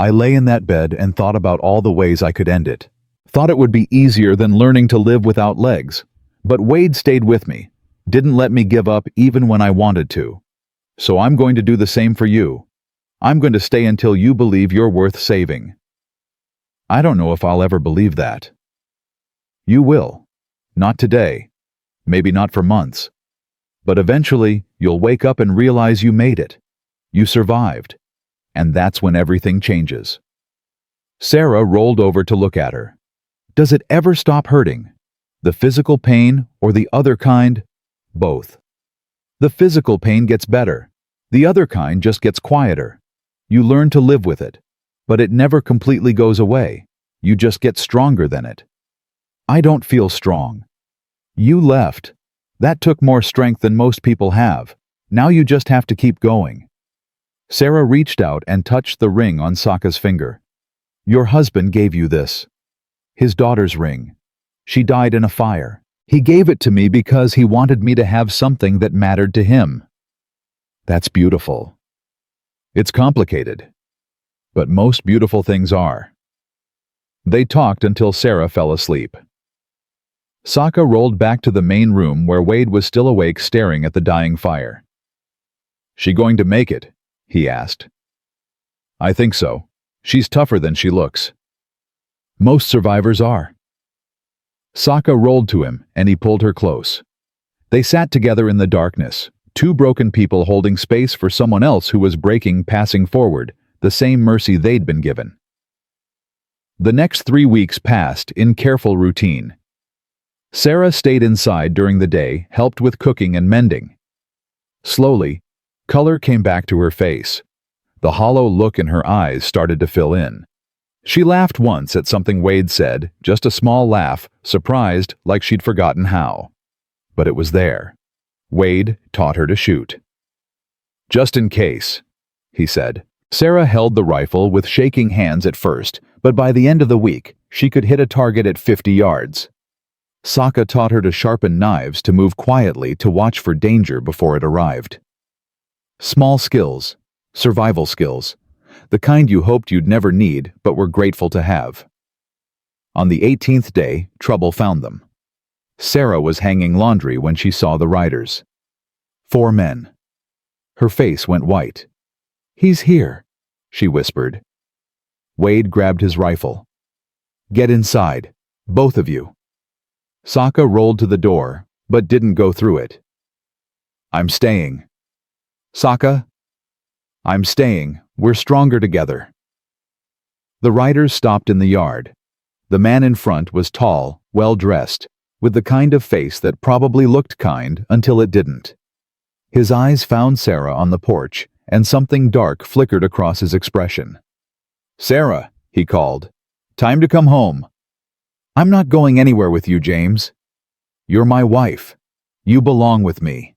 I lay in that bed and thought about all the ways I could end it. Thought it would be easier than learning to live without legs. But Wade stayed with me, didn't let me give up even when I wanted to. So I'm going to do the same for you. I'm going to stay until you believe you're worth saving. I don't know if I'll ever believe that. You will. Not today. Maybe not for months. But eventually, you'll wake up and realize you made it. You survived. And that's when everything changes. Sarah rolled over to look at her. Does it ever stop hurting? The physical pain or the other kind? Both. The physical pain gets better. The other kind just gets quieter. You learn to live with it. But it never completely goes away. You just get stronger than it. I don't feel strong. You left. That took more strength than most people have. Now you just have to keep going. Sarah reached out and touched the ring on Saka's finger. Your husband gave you this. His daughter's ring. She died in a fire. He gave it to me because he wanted me to have something that mattered to him. That's beautiful. It's complicated. But most beautiful things are. They talked until Sarah fell asleep. Saka rolled back to the main room where Wade was still awake staring at the dying fire. She going to make it? He asked. I think so. She's tougher than she looks. Most survivors are. Saka rolled to him and he pulled her close. They sat together in the darkness, two broken people holding space for someone else who was breaking, passing forward, the same mercy they'd been given. The next 3 weeks passed in careful routine. Sarah stayed inside during the day, helped with cooking and mending. Slowly, color came back to her face. The hollow look in her eyes started to fill in. She laughed once at something Wade said, just a small laugh, surprised like she'd forgotten how. But it was there. Wade taught her to shoot. Just in case, he said. Sarah held the rifle with shaking hands at first, but by the end of the week, she could hit a target at 50 yards. Saka taught her to sharpen knives, to move quietly, to watch for danger before it arrived. Small skills, survival skills, the kind you hoped you'd never need but were grateful to have. On the 18th day, trouble found them. Sarah was hanging laundry when she saw the riders. 4 men. Her face went white. He's here, she whispered. Wade grabbed his rifle. Get inside, both of you. Saka rolled to the door, but didn't go through it. I'm staying. Saka? I'm staying. We're stronger together. The riders stopped in the yard. The man in front was tall, well-dressed, with the kind of face that probably looked kind until it didn't. His eyes found Sarah on the porch, and something dark flickered across his expression. Sarah, he called. Time to come home. I'm not going anywhere with you, James. You're my wife. You belong with me.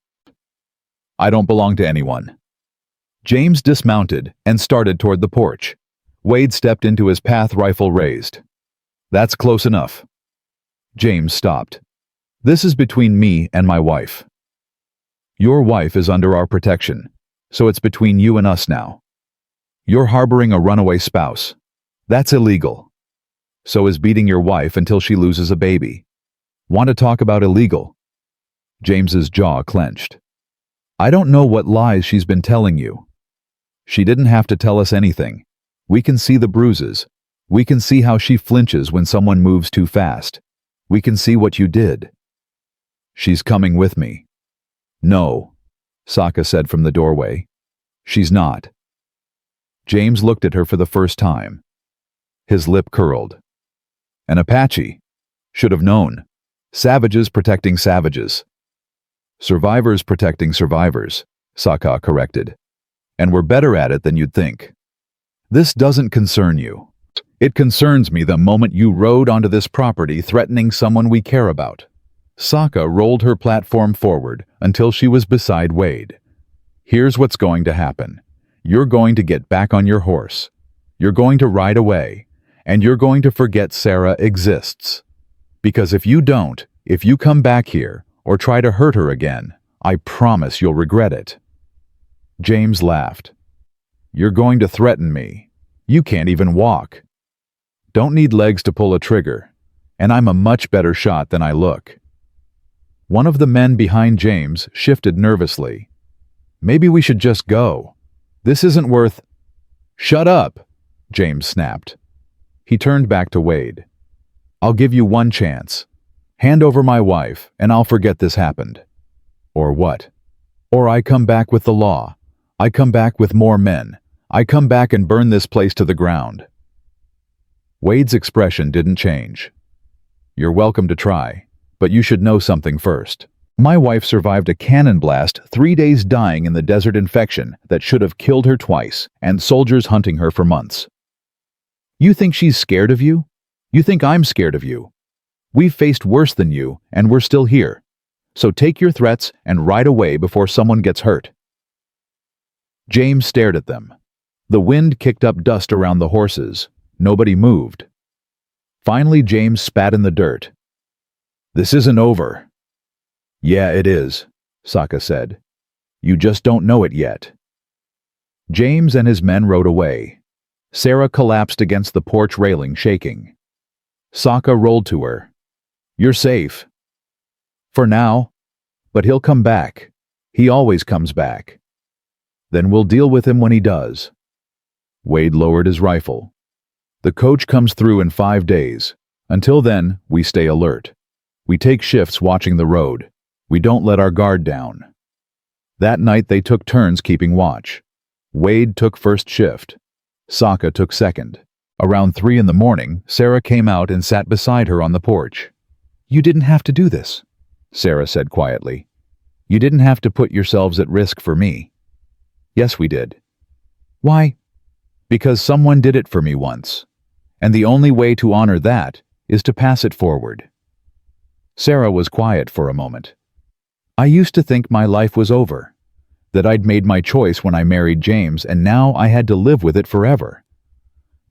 I don't belong to anyone. James dismounted and started toward the porch. Wade stepped into his path, rifle raised. That's close enough. James stopped. This is between me and my wife. Your wife is under our protection, so it's between you and us now. You're harboring a runaway spouse. That's illegal. So is beating your wife until she loses a baby. Want to talk about illegal? James's jaw clenched. I don't know what lies she's been telling you. She didn't have to tell us anything. We can see the bruises. We can see how she flinches when someone moves too fast. We can see what you did. She's coming with me. No, Saka said from the doorway. She's not. James looked at her for the first time. His lip curled. An Apache. Should have known. Savages protecting savages. Survivors protecting survivors, Saka corrected. And we're better at it than you'd think. This doesn't concern you. It concerns me the moment you rode onto this property threatening someone we care about. Saka rolled her platform forward until she was beside Wade. Here's what's going to happen. You're going to get back on your horse. You're going to ride away. And you're going to forget Sarah exists. Because if you don't, if you come back here, or try to hurt her again, I promise you'll regret it. James laughed. You're going to threaten me. You can't even walk. Don't need legs to pull a trigger, and I'm a much better shot than I look. One of the men behind James shifted nervously. Maybe we should just go. This isn't worth... Shut up, James snapped. He turned back to Wade. I'll give you one chance. Hand over my wife, and I'll forget this happened. Or what? Or I come back with the law. I come back with more men. I come back and burn this place to the ground. Wade's expression didn't change. You're welcome to try, but you should know something first. My wife survived a cannon blast, 3 days dying in the desert infection that should have killed her twice, and soldiers hunting her for months. You think she's scared of you? You think I'm scared of you? We've faced worse than you, and we're still here. So take your threats and ride away before someone gets hurt. James stared at them. The wind kicked up dust around the horses. Nobody moved. Finally, James spat in the dirt. This isn't over. Yeah, it is, Saka said. You just don't know it yet. James and his men rode away. Sarah collapsed against the porch railing, shaking. Saka rolled to her. You're safe. For now. But he'll come back. He always comes back. Then we'll deal with him when he does. Wade lowered his rifle. The coach comes through in 5 days. Until then, we stay alert. We take shifts watching the road. We don't let our guard down. That night they took turns keeping watch. Wade took first shift. Saka took second. Around 3 in the morning, Sarah came out and sat beside her on the porch. You didn't have to do this, Sarah said quietly. You didn't have to put yourselves at risk for me. Yes, we did. Why? Because someone did it for me once. And the only way to honor that is to pass it forward. Sarah was quiet for a moment. I used to think my life was over, that I'd made my choice when I married James and now I had to live with it forever.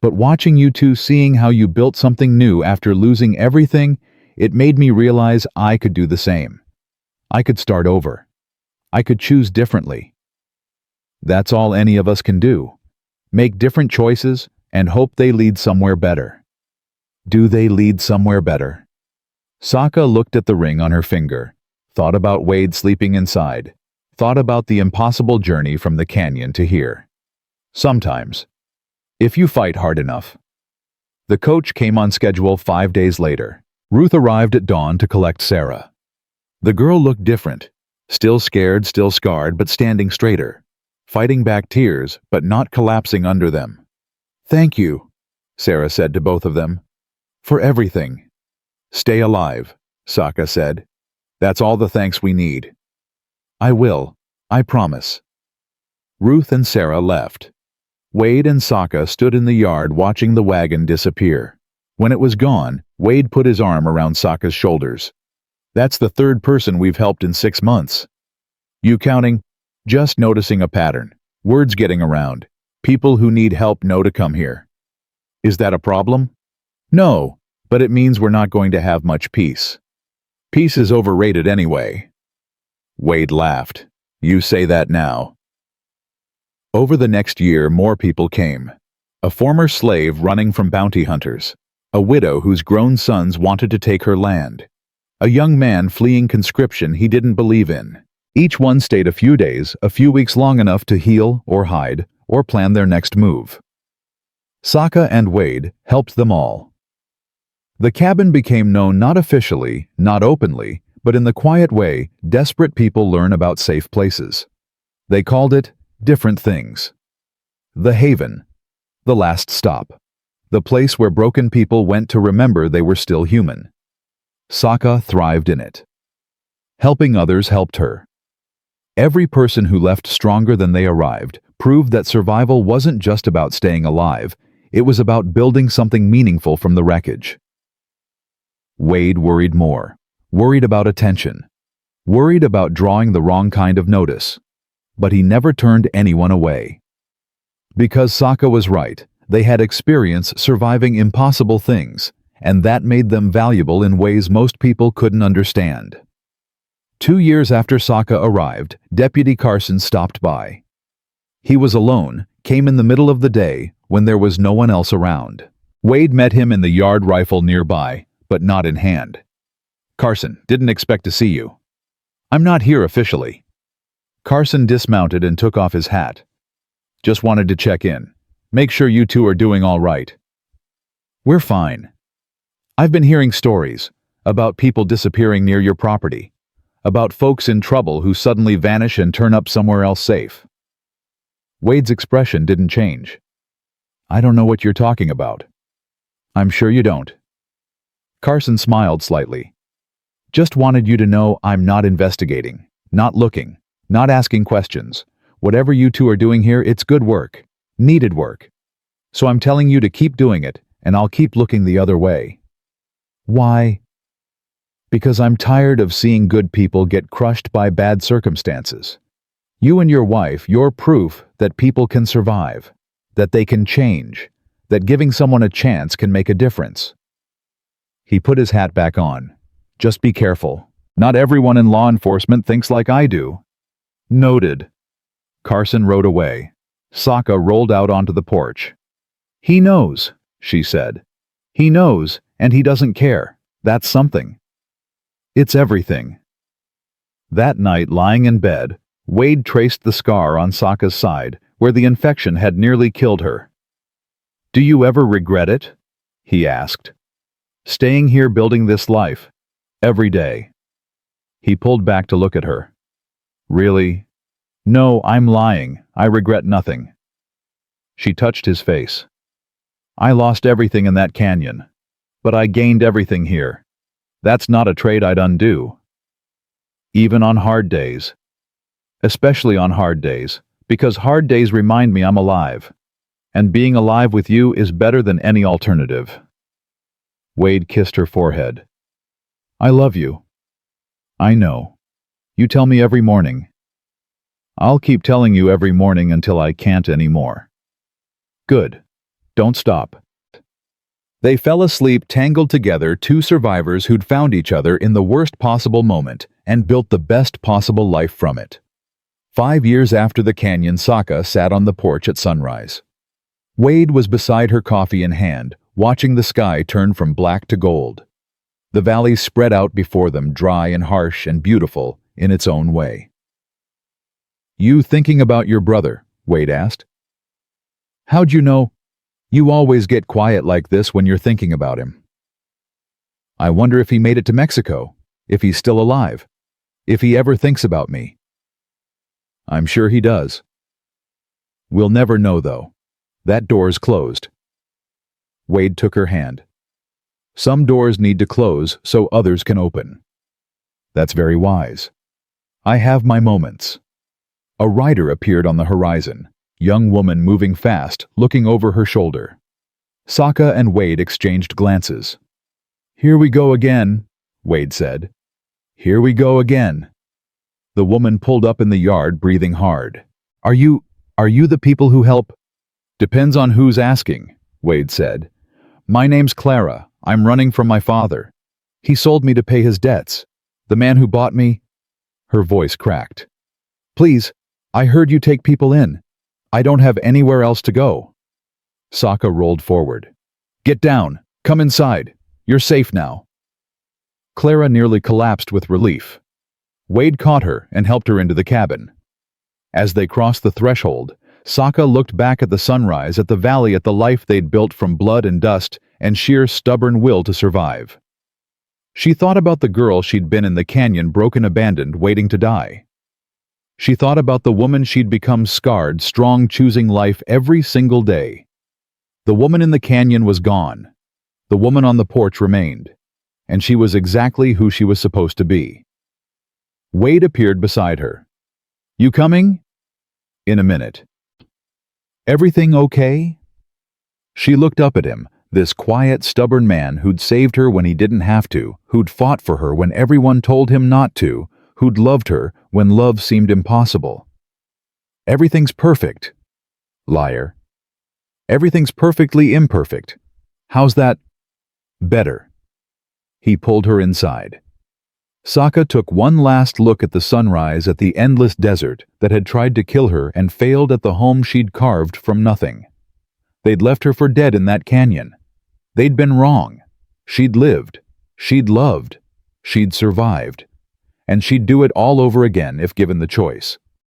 But watching you two, seeing how you built something new after losing everything, it made me realize I could do the same. I could start over. I could choose differently. That's all any of us can do. Make different choices and hope they lead somewhere better. Do they lead somewhere better? Saka looked at the ring on her finger, thought about Wade sleeping inside, thought about the impossible journey from the canyon to here. Sometimes. If you fight hard enough. The coach came on schedule 5 days later. Ruth arrived at dawn to collect Sarah. The girl looked different, still scared, still scarred, but standing straighter, fighting back tears, but not collapsing under them. Thank you, Sarah said to both of them, for everything. Stay alive, Saka said. That's all the thanks we need. I will, I promise. Ruth and Sarah left. Wade and Saka stood in the yard watching the wagon disappear. When it was gone, Wade put his arm around Saka's shoulders. That's the third person we've helped in 6 months. You counting? Just noticing a pattern. Words getting around. People who need help know to come here. Is that a problem? No, but it means we're not going to have much peace. Peace is overrated anyway. Wade laughed. You say that now. Over the next year, more people came. A former slave running from bounty hunters. A widow whose grown sons wanted to take her land. A young man fleeing conscription he didn't believe in. Each one stayed a few days, a few weeks, long enough to heal or hide or plan their next move. Saka and Wade helped them all. The cabin became known not officially, not openly, but in the quiet way desperate people learn about safe places. They called it different things. The Haven. The last stop. The place where broken people went to remember they were still human. Saka thrived in it. Helping others helped her. Every person who left stronger than they arrived proved that survival wasn't just about staying alive, it was about building something meaningful from the wreckage. Wade worried more, worried about attention, worried about drawing the wrong kind of notice. But he never turned anyone away. Because Saka was right, they had experience surviving impossible things, and that made them valuable in ways most people couldn't understand. 2 years after Saka arrived, Deputy Carson stopped by. He was alone, came in the middle of the day when there was no one else around. Wade met him in the yard, rifle nearby, but not in hand. "Carson, didn't expect to see you." "I'm not here officially." Carson dismounted and took off his hat. "Just wanted to check in. Make sure you two are doing all right." "We're fine. I've been hearing stories about people disappearing near your property, about folks in trouble who suddenly vanish and turn up somewhere else safe." Wade's expression didn't change. "I don't know what you're talking about." "I'm sure you don't." Carson smiled slightly. "Just wanted you to know I'm not investigating, not looking, not asking questions. Whatever you two are doing here, it's good work, needed work. So I'm telling you to keep doing it, and I'll keep looking the other way." "Why?" "Because I'm tired of seeing good people get crushed by bad circumstances. You and your wife, you're proof that people can survive, that they can change, that giving someone a chance can make a difference." He put his hat back on. "Just be careful. Not everyone in law enforcement thinks like I do." "Noted." Carson rode away. Saka rolled out onto the porch. "He knows," she said. "He knows, and he doesn't care. That's something. It's everything." That night, lying in bed, Wade traced the scar on Saka's side, where the infection had nearly killed her. "Do you ever regret it?" he asked. "Staying here building this life, every day." He pulled back to look at her. "Really?" "No, I'm lying. I regret nothing." She touched his face. "I lost everything in that canyon, but I gained everything here. That's not a trade I'd undo. Even on hard days. Especially on hard days, because hard days remind me I'm alive. And being alive with you is better than any alternative." Wade kissed her forehead. "I love you." "I know. You tell me every morning." "I'll keep telling you every morning until I can't anymore." "Good. Don't stop." They fell asleep tangled together, two survivors who'd found each other in the worst possible moment and built the best possible life from it. 5 years after the canyon, Saka sat on the porch at sunrise. Wade was beside her, coffee in hand, watching the sky turn from black to gold. The valley spread out before them, dry and harsh and beautiful in its own way. "You thinking about your brother?" Wade asked. "How'd you know? You always get quiet like this when you're thinking about him." "I wonder if he made it to Mexico, if he's still alive, if he ever thinks about me." "I'm sure he does." "We'll never know, though. That door's closed." Wade took her hand. "Some doors need to close so others can open." "That's very wise. I have my moments." A rider appeared on the horizon, young woman moving fast, looking over her shoulder. Saka and Wade exchanged glances. "Here we go again," Wade said. "Here we go again." The woman pulled up in the yard, breathing hard. Are you the people who help?" "Depends on who's asking," Wade said. "My name's Clara. I'm running from my father. He sold me to pay his debts. The man who bought me—" Her voice cracked. "Please, I heard you take people in. I don't have anywhere else to go." Saka rolled forward. "Get down. Come inside. You're safe now." Clara nearly collapsed with relief. Wade caught her and helped her into the cabin. As they crossed the threshold, Saka looked back at the sunrise, at the valley, at the life they'd built from blood and dust and sheer stubborn will to survive. She thought about the girl she'd been in the canyon, broken, abandoned, waiting to die. She thought about the woman she'd become, scarred, strong, choosing life every single day. The woman in the canyon was gone. The woman on the porch remained. And she was exactly who she was supposed to be. Wade appeared beside her. "You coming?" "In a minute." "Everything okay?" She looked up at him, this quiet, stubborn man who'd saved her when he didn't have to, who'd fought for her when everyone told him not to, who'd loved her when love seemed impossible. "Everything's perfect." "Liar." "Everything's perfectly imperfect." "How's that?" "Better." He pulled her inside. Saka took one last look at the sunrise at the endless desert that had tried to kill her and failed at the home she'd carved from nothing. They'd left her for dead in that canyon. They'd been wrong. She'd lived. She'd loved. She'd survived. And she'd do it all over again if given the choice.